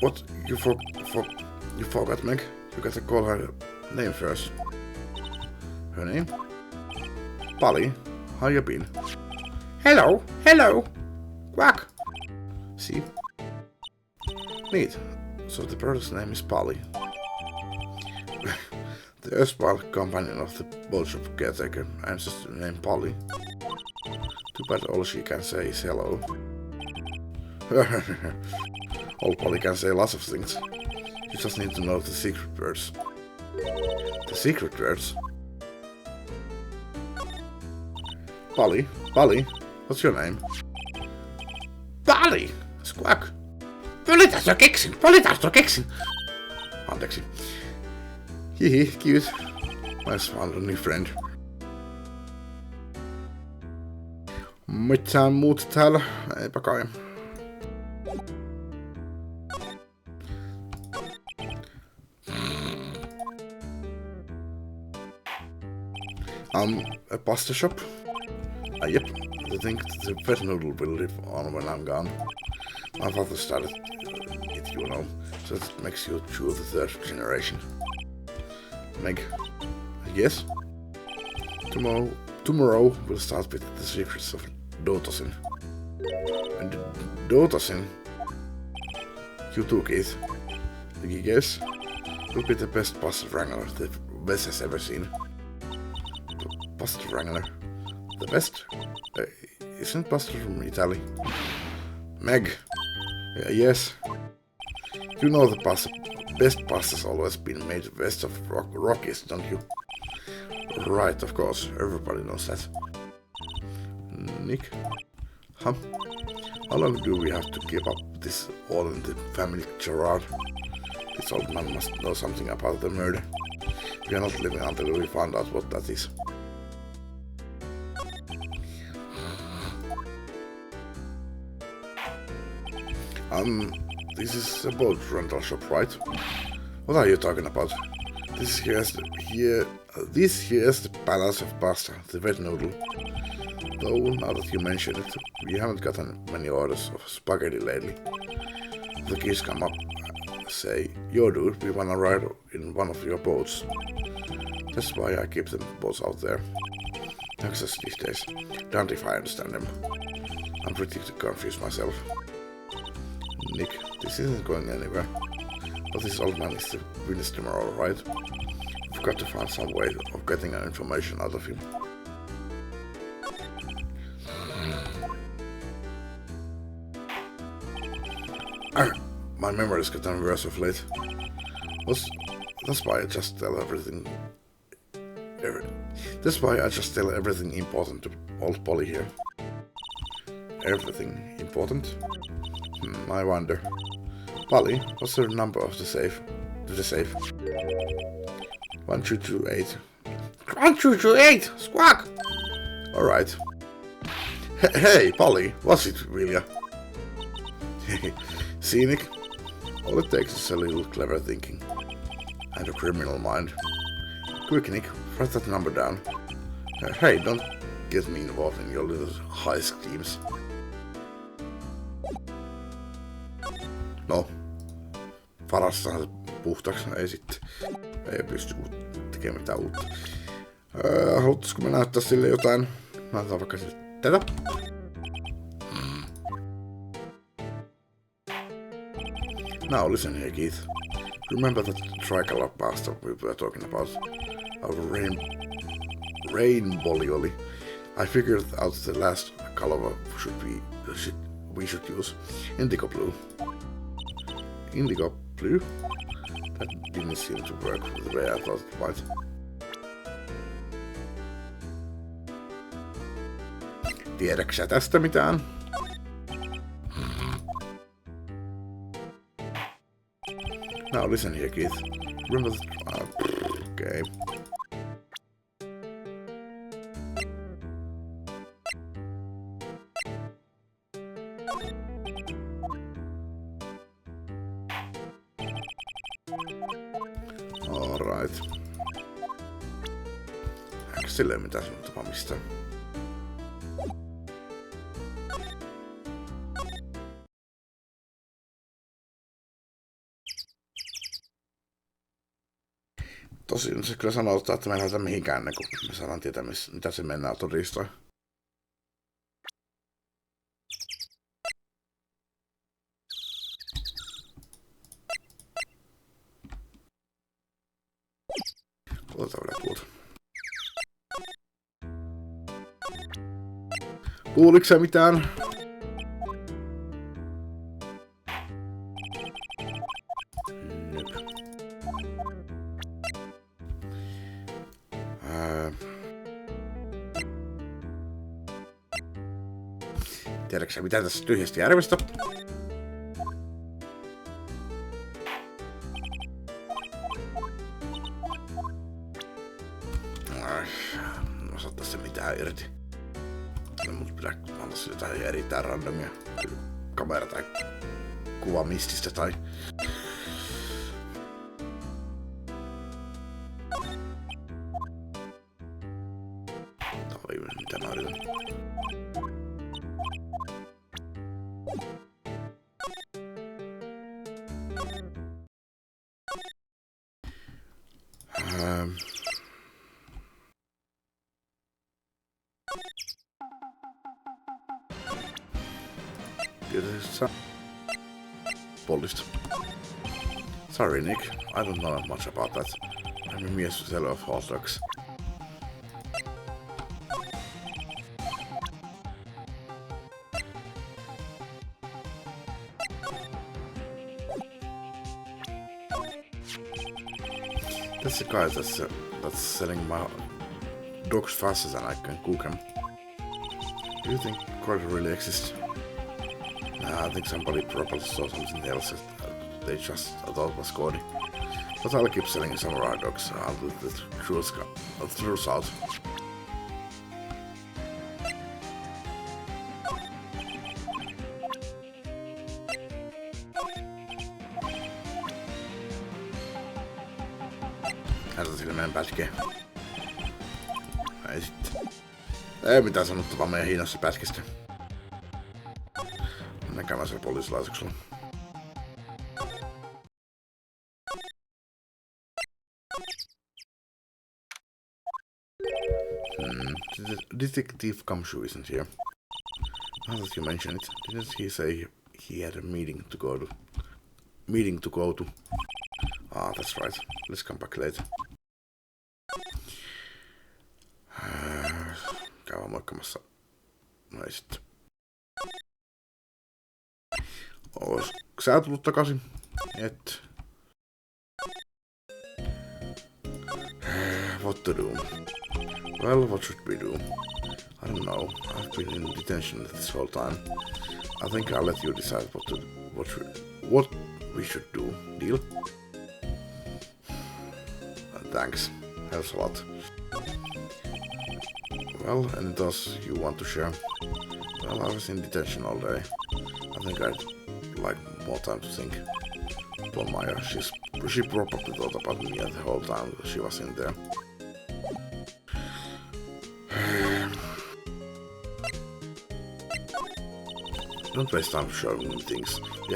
What? You forgot, Meg? You gotta call her name first. Her name? Polly. How you been? Hello, hello. Quack. See? Neat. So the bird's name is Polly. The erstwhile companion of the boat shop caretaker answers to the name Polly. Too bad all she can say is hello. Old Polly can say lots of things. You just need to know the secret words. The secret words? Polly, what's your name? Polly! Squawk! Politas tuo keksin! Anteeksi. Hihi, cute. Nice found a new friend. Mitään muuta täällä? Eipä kai. A pasta shop? Yep. I think the pet noodle will live on when I'm gone. My father started it, you know, so it makes you true the third generation. Meg? Yes? Tomorrow we'll start with the secrets of Dotosin. And Dotosin? You too, Keith. Yes? Will be the best pasta wrangler the West has ever seen. Pasta wrangler? The best? Isn't pasta from Italy? Meg? Yes? You know the best pasta's always been made west of Rockies, don't you? Right, of course. Everybody knows that. Nick? Huh? How long do we have to keep up this all in the family charade? This old man must know something about the murder. We are not living until we find out what that is. This is a boat rental shop, right? What are you talking about? This here is the Palace of Pasta, the wet noodle. Though, now that you mention it, we haven't gotten many orders of spaghetti lately. The kids come up, say, "Yo dude, we wanna ride in one of your boats." That's why I keep the boats out there. Access these days. Don't if I understand them. I'm pretty confused myself. Nick, this isn't going anywhere. But this old man is the witness tomorrow, right? We've got to find some way of getting information out of him. My memory's gotten worse of late. That's why I just tell everything. That's why I just tell everything important to old Polly here. Everything important? I wonder. Polly, what's the number of the safe? To the safe? 1228. 1228! Squawk! Alright. Hey, Polly, what's it, Willia? See, Nick? All it takes is a little clever thinking. And a criminal mind. Quick, Nick, write that number down. Hey, don't get me involved in your little high schemes. No. Varastahan se puhtaaksi, ei sitten. Ei pysty tekemään mitään uutta. Haluaisiko me näyttää sille jotain? Näytetään vaikka sille tätä. Now listen here, Keith. Remember that tricolor pasta we were talking about? Our rainbow. I figured out the last color we should use. Indigo blue. Indigo blue? That didn't seem to work the way I thought it might. Tiedäksä tästä mitään? Now listen here, Keith. Remember that... okay. Alright. Eikö silleen mitään sun tapaamista? Tosin se kyllä sanoo, että me ei lähdetä mihinkään ennen kuin me saadaan tietää, mitä se mennään todistaa. Otetaan vielä tuolta. Kuuliko sä mitään? Tiedätkö mitä tässä tyhjästä järvestä? En osaa tässä mitään irti. Mut pitää antaa jotain erittäin randomia. Kamera tai kuva mististä tai... Toi mitä mä yritän. Police. Sorry, Nick. I don't know much about that. I'm a mere seller of hot dogs. That's the guy that's selling my dogs faster than I can cook them. Do you think quarter really exists? Nah, I think somebody probably saw something else that they just thought was good. But I'll keep selling samurai dogs until the truth's out. hätäsilmeen pätkiä. Ei sitten. Ei mitään sanottavaa meidän hiinossa pätkistä. Mennään käymään siellä poliisilaitoksella. Detective Kamshu isn't here. Now that you mention it, didn't he say he had a meeting to go to? Ah, that's right. Let's come back later. Käydään moikkamassa. No ei sitten. Olisiko sä tullut takaisin? Et. What to do? Well, what should we do? I don't know. I've been in detention this whole time. I think I'll let you decide what we should do. Deal? Thanks. Helps a lot. Well, anything else you want to share? Well, I was in detention all day. I think I'd like more time to think. Poor Maya, she probably thought about me the whole time she was in there. Don't waste time showing me things. We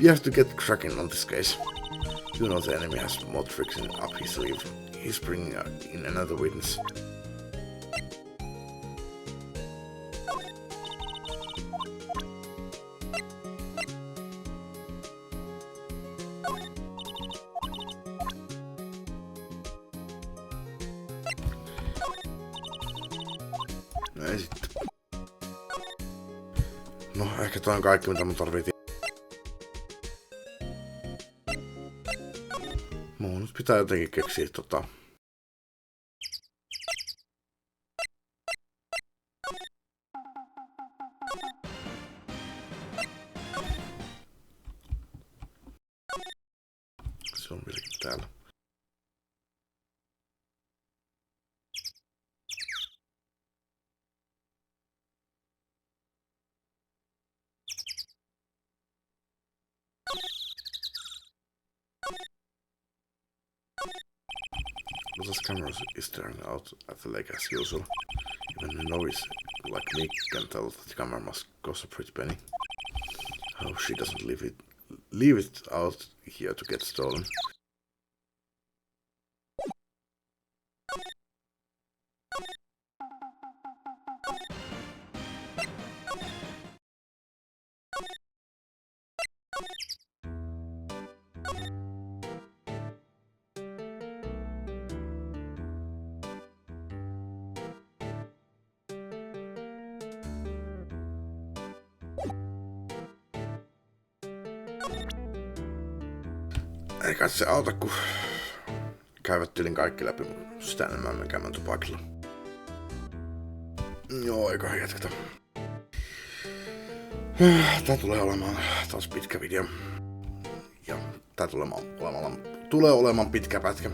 have to get cracking on this case. You know the enemy has more tricks up his sleeve. He's bringing in another witness. Ei sitten. No, ehkä toi on kaikki mitä mun tarvii. Mun nyt pitää jotenkin keksiä Se on vieläkin täällä. This camera is staring out at the lake as usual. Even a novice like me can tell that the camera must cost a pretty penny. Oh, she doesn't leave it out here to get stolen. Ei kai se auta, kun käyvättelin kaikki läpi, mutta sitä enemmän me käymään tupakilla. Joo, eiköhän jatketa. Tää tulee olemaan taas pitkä video. Ja tää tulee olemaan pitkä pätkä.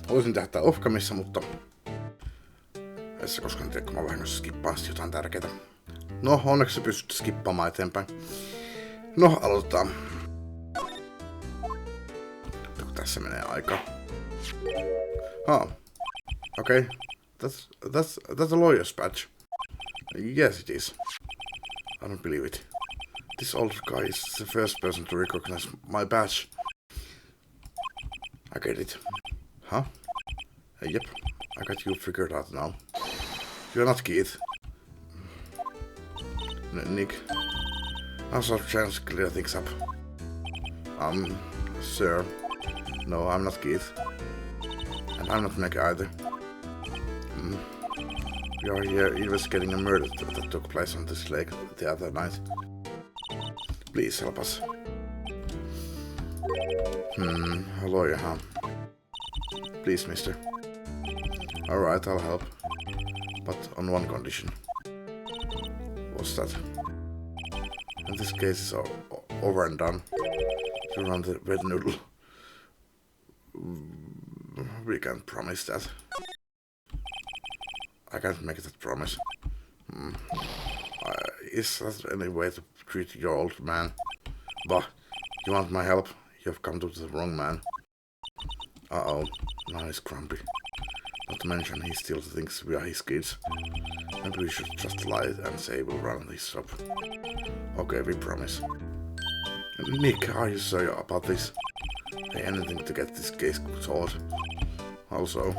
Voisin tehdä tää off-camissa, mutta ei se koskaan tiedä, kun mä vahingossa skippaan jotain tärkeää. No, onneksi se pystyt skippaamaan eteenpäin. No, aloitetaan. Tässä menee aika. Okay. That's a lawyer's badge. Yes, it is. I don't believe it. This old guy is the first person to recognize my badge. I get it. Huh? Yep. I got you figured out now. You're not Keith. Nick. Now's our chance to clear things up. Sir. No, I'm not Keith. And I'm not Nick either. We are here investigating a murder that took place on this lake the other night. Please help us. A lawyer, huh? Please, mister. Alright, I'll help. But on one condition. What's that? And this case is over and done. You run the red noodle. We can't promise that. I can't make that promise. Is that any way to treat your old man? Bah, you want my help? You've come to the wrong man. Uh-oh, now he's grumpy. Not to mention he still thinks we are his kids. Maybe we should just lie and say we'll run his shop. Okay, we promise. Nick, are you sorry about this? Hey, anything to get this case solved. Also,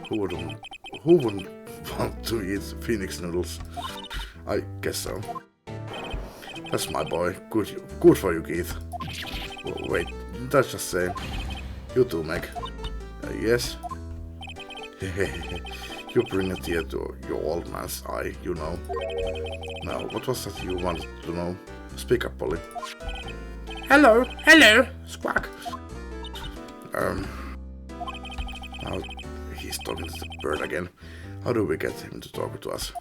who wouldn't want to eat Phoenix noodles? I guess so. That's my boy. Good for you, Keith. Oh, wait, did I just say? You too, Meg. Yes? You bring a tear to your old man's eye, you know. Now, what was that you wanted to know? Speak up, Polly. Hello, Squawk. Now he's talking to the bird again. How do we get him to talk to us?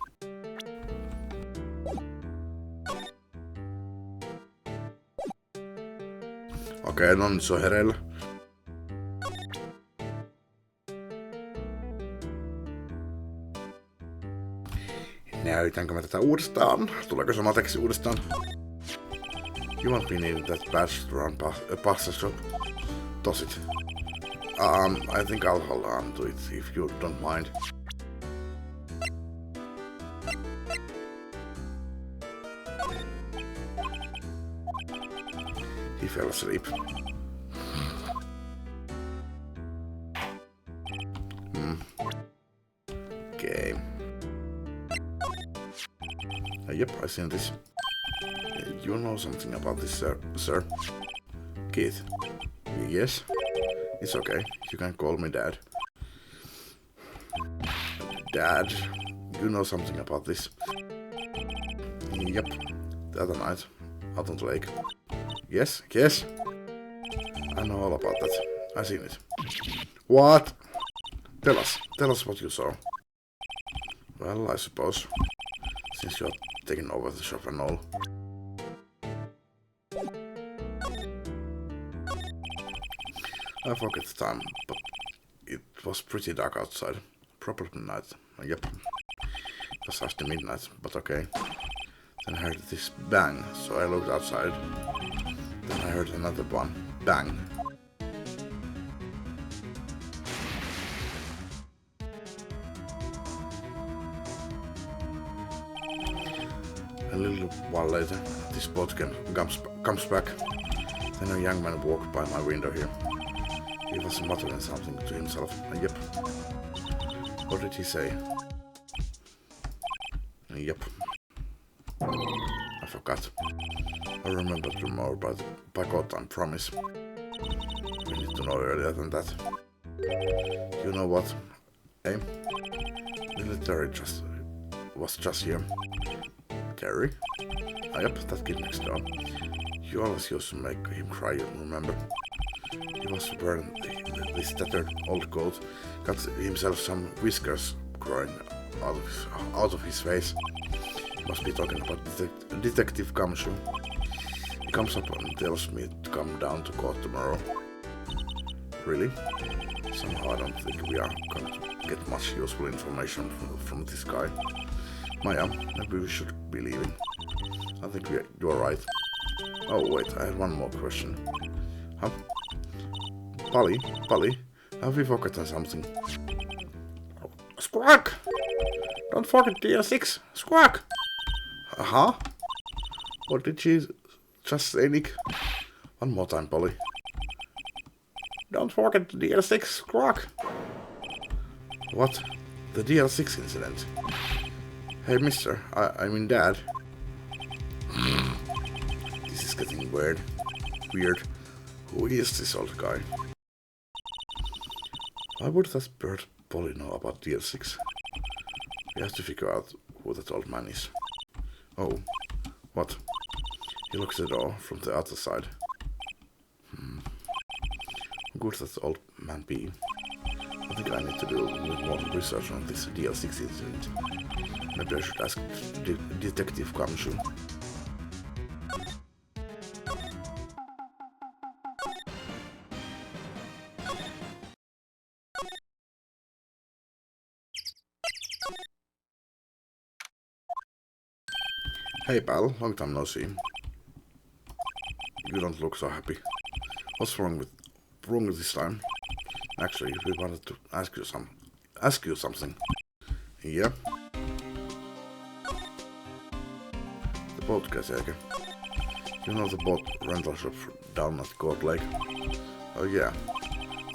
Okei, no nyt se on hereillä. Näytänkö mä tätä uudestaan? Tuleeko sama teksti uudestaan? You won't be needing that badge to run a pasta shop. Does it? I think I'll hold on to it if you don't mind. He fell asleep. Okay. Yep, I've seen this. You know something about this, sir? Keith? Yes? It's okay. You can call me Dad. Dad, you know something about this? Yep. The other night, out on the lake. Yes? I know all about that. I've seen it. What? Tell us what you saw. Well, I suppose, since you're taking over the shop and all. I forget the time, but it was pretty dark outside. Probably night. Yep. It was after midnight, but okay. Then I heard this bang, so I looked outside. Then I heard another one. Bang. A little while later, this boat comes back. Then a young man walked by my window here. He was muttering something to himself. Yep. What did he say? Yep. I forgot. I remember tomorrow by God time, promise. We need to know earlier than that. You know what? Eh? Military was just here. Terry? Yep, that kid next door. You always used to make him cry, remember? He was wearing this tattered old coat, got himself some whiskers growing out of his face. He must be talking about Detective Gumshoe. He comes up and tells me to come down to court tomorrow. Really? Somehow I don't think we are going to get much useful information from this guy. Maya, maybe we should be leaving. I think you are right. Oh wait, I had one more question. Huh? Polly, have we forgotten something? Squawk! Don't forget DL6! Squawk! Huh? What did she just say, Nick? One more time, Polly. Don't forget the DL6! Squawk! What? The DL6 incident? Hey, mister, I mean Dad. This is getting weird. Who is this old guy? Why would that bird Polly know about DL6? We have to figure out who that old man is. Oh, what? He looks at the door from the other side. Who could that old man be? I think I need to do more research on this DL6 incident. Maybe I should ask Detective Gumshoe. Hey pal, long time no see. You don't look so happy. What's wrong with this time? Actually, we wanted to ask you something. Yeah? The boat käsiäkö? You know the boat rental shop down at Cold Lake? Oh yeah.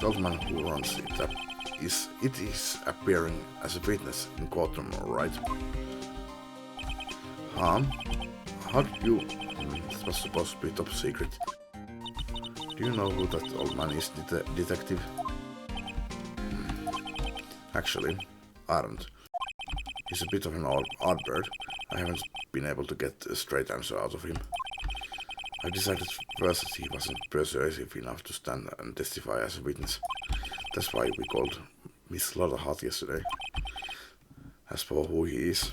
The old man who runs it is appearing as a witness in courtroom, right? Huh? How did you... This was supposed to be top secret. Do you know who that old man is, detective? Actually, I don't. He's a bit of an odd bird. I haven't been able to get a straight answer out of him. I decided first that he wasn't persuasive enough to stand and testify as a witness. That's why we called Miss Slaughterheart yesterday. As for who he is,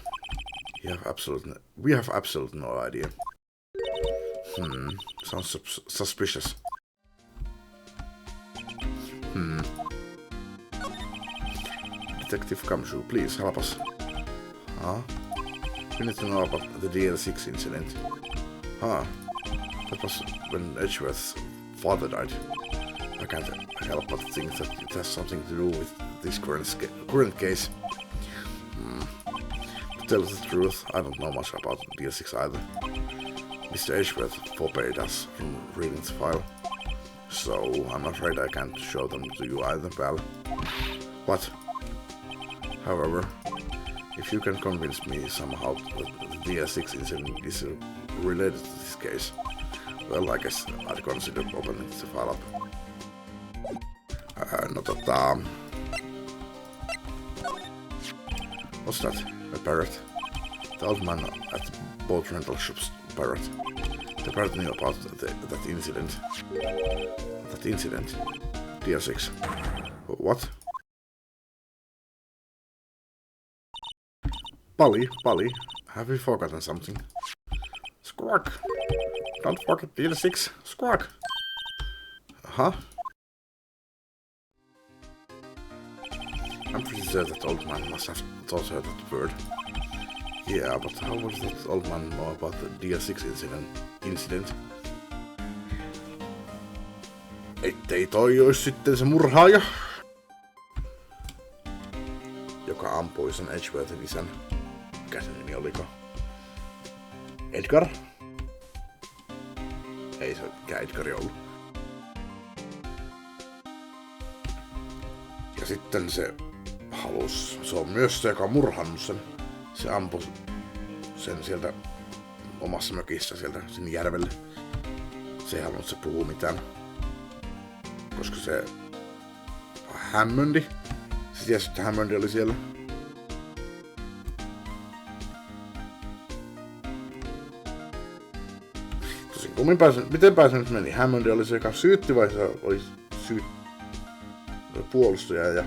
we have absolutely no idea. Sounds suspicious. Detective Kamshu, please help us. Huh? We need to know about the DL6 incident. Huh? That was when Edgeworth's father died. I can't help but think that it has something to do with this current case. To tell the truth, I don't know much about DL6 either. Mr. Edgeworth forbade us from reading the file, so I'm afraid I can't show them to you either, pal. But, however, if you can convince me somehow that the DL6 incident is related to this case, well, I guess I'd consider opening the file up. What's that? A parrot? The old man at the boat rental shop's parrot. The parrot knew about that incident. That incident? DL6. What? Polly, have we forgotten something? Squawk! Don't forget DL6. Squawk! Huh? I'm pretty sure that old man must have taught her that word. Yeah, but how would that old man know about the DL6 incident? Ettei toi ois sitten se murhaaja, joka ampui sen Edgeworthin isän. Mikä sen nimi oliko? Edgar? Ei se mikään Edgari ollut. Ja sitten se on myös se, joka on murhannut sen. Se ampui sen sieltä omassa mökissä sieltä sinne järvelle. Se ei halunnut se puhua mitään. Koska se Hammondi. Se tiesi, että Hammondi oli siellä. Tosin miten pääsen nyt meni? Hammondi oli se, joka syytti vai se oli puolustaja ja...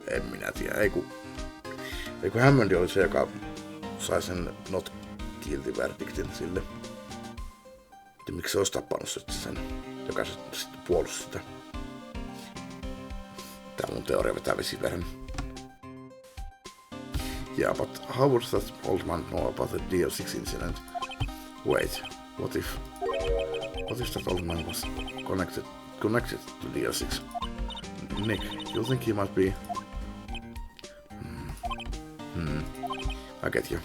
En minä tiedä. Ei kun Hammondi oli se, joka sai sen not guilty verdictin sille. Ja miksi se olisi tappanut sen, joka sitten puolusti sitä. Tää mun teoria vetää vesiverhen. Yeah, but how would that old man know about the DL6 incident? Wait, what if that old man was connected to DL6? Nick, you think he might be... I get you.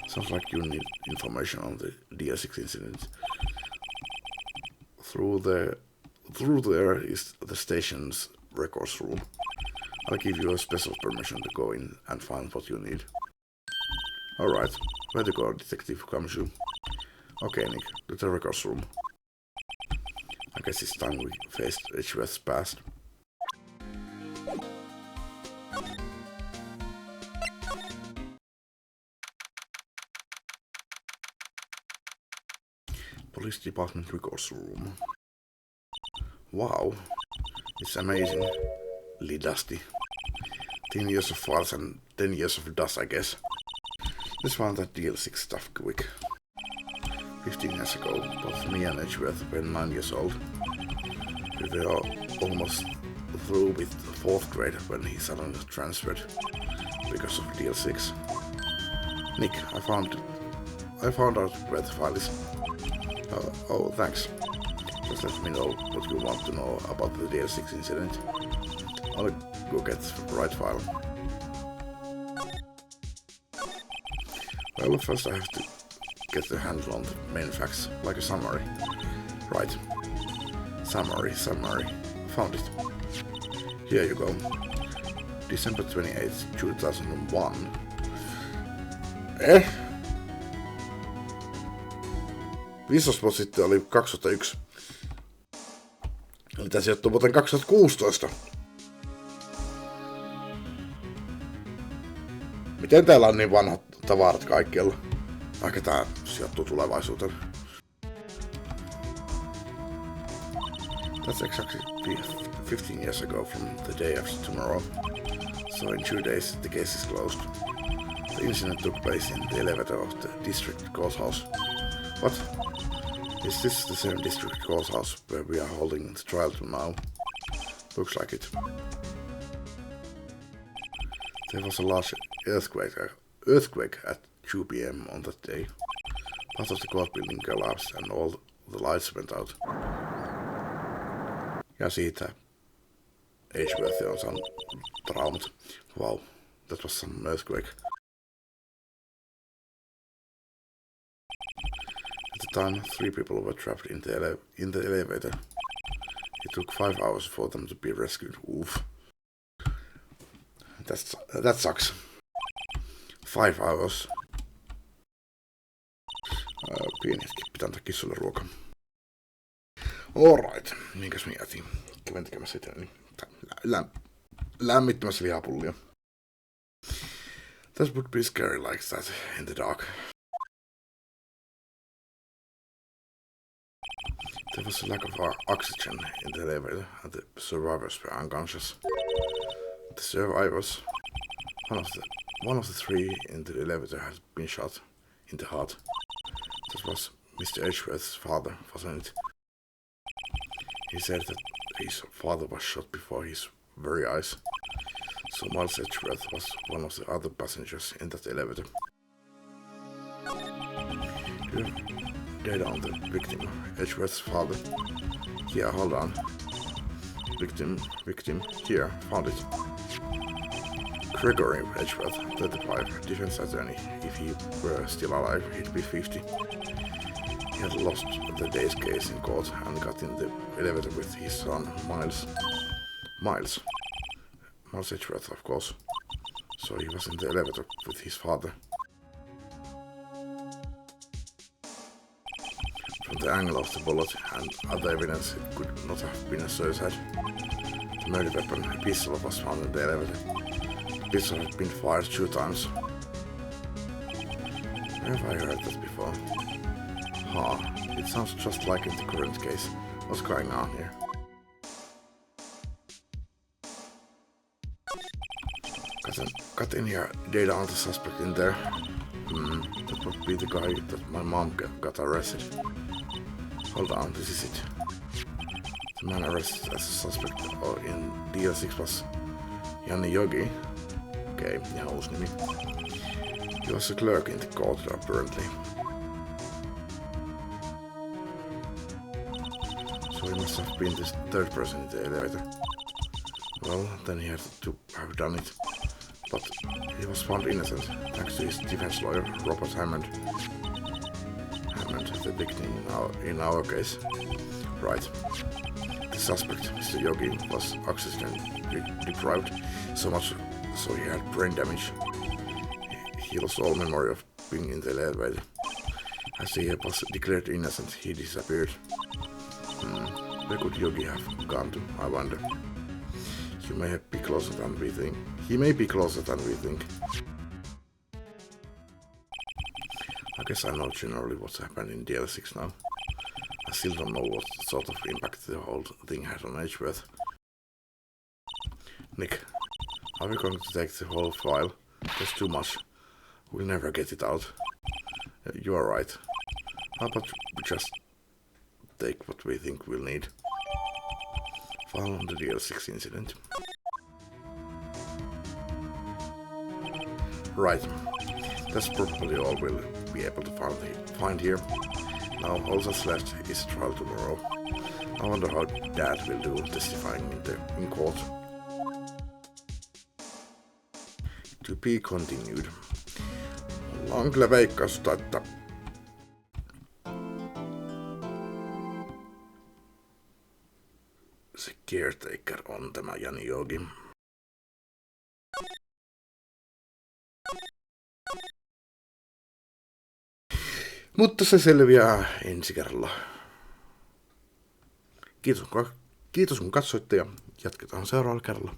Sounds like you need information on the DL6 incident. Through there is the station's records room. I'll give you a special permission to go in and find what you need. Alright, where to go, Detective Kamshu? Okay, Nick, to the records room. I guess it's time we faced Edgeworth's past. Police Department Records Room. Wow, it's amazingly dusty. 10 years of files and 10 years of dust, I guess. Let's find that DL6 stuff quick. 15 years ago, both me and Edgeworth were 9 years old. We were almost through with 4th grade when he suddenly transferred because of DL6. Nick, I found out where the file is. Oh, thanks. Just let me know what you want to know about the DL6 incident. I'll go get the right file. Well, first I have to get the handle on the main facts, like a summary. Right. Summary. Found it. Here you go. December 28th, 2001. Viisosvuotta sitten oli 2001. Eli tää sijoittuu vuoteen 2016. Miten täällä on niin vanhat tavarat kaikkialla? Vaikka tää sijoittuu tulevaisuuteen. That's exactly 15 years ago from the day after tomorrow. So in 2 days the case is closed. The incident took place in the elevator of the district courthouse. What? Is this the same district courthouse where we are holding the trial now? Looks like it. There was a large earthquake at 2 p.m. on that day. Part of the court building collapsed and all the lights went out. Ja siitä Edgeworth on saanut traumat. Wow, that was some earthquake. At the time, 3 people were trapped in the elevator. It took 5 hours for them to be rescued. Oof. That sucks. 5 hours. Pieni hetki, pitää antaa kissolle ruokaa. Alright, minkäs mä jätin? Kävin tekemässä itselläni lämmittämässä lihapullia. That would be scary like that in the dark. There was a lack of oxygen in the elevator and the survivors were unconscious. The survivors, one of the 3 in the elevator had been shot in the heart. That was Mr. Edgeworth's father, wasn't it? He said that his father was shot before his very eyes. So Miles Edgeworth was one of the other passengers in that elevator. Data on the victim, Edgeworth's father. Yeah, hold on. Victim, here, found it. Gregory Edgeworth, 35, defense attorney. If he were still alive, he'd be 50. He had lost the day's case in court and got in the elevator with his son, Miles Edgeworth, of course. So he was in the elevator with his father. From the angle of the bullet and other evidence, it could not have been a suicide. The murder weapon, a pistol, was found in the elevator. The pistol had been fired 2 times. Where have I heard that before? It sounds just like in the current case. What's going on here? Got any data on the suspect in there? That would be the guy that my mom got arrested. Hold on, this is it. The man arrested as a suspect in DL6 was Janne Jogi. Okay, ihan uusi nimi. He was a clerk in the court apparently. So he must have been the 3rd person in the elevator. Well, then he had to have done it. But he was found innocent, thanks to his defense lawyer, Robert Hammond, the victim in our case. Right. The suspect, Mr. Yogi, was oxygen deprived so much so he had brain damage. He lost all memory of being in the elevator. As he was declared innocent, he disappeared. Where could Yogi have gone to, I wonder? He may be closer than we think. I guess I know generally what's happened in DL6 now. I still don't know what sort of impact the whole thing had on Edgeworth. Nick, are we going to take the whole file? There's too much. We'll never get it out. You are right. How about we just take what we think we'll need? File on the DL6 incident. Right. That's probably all we'll be able to find here. Now all that's left is trial tomorrow. I wonder how Dad will do testifying in court. To be continued. Ollaan kyllä veikkausta, että se caretaker on tämä Jani Jogi. Mutta se selviää ensi kerralla. Kiitos kun katsoitte ja jatketaan seuraavalla kerralla.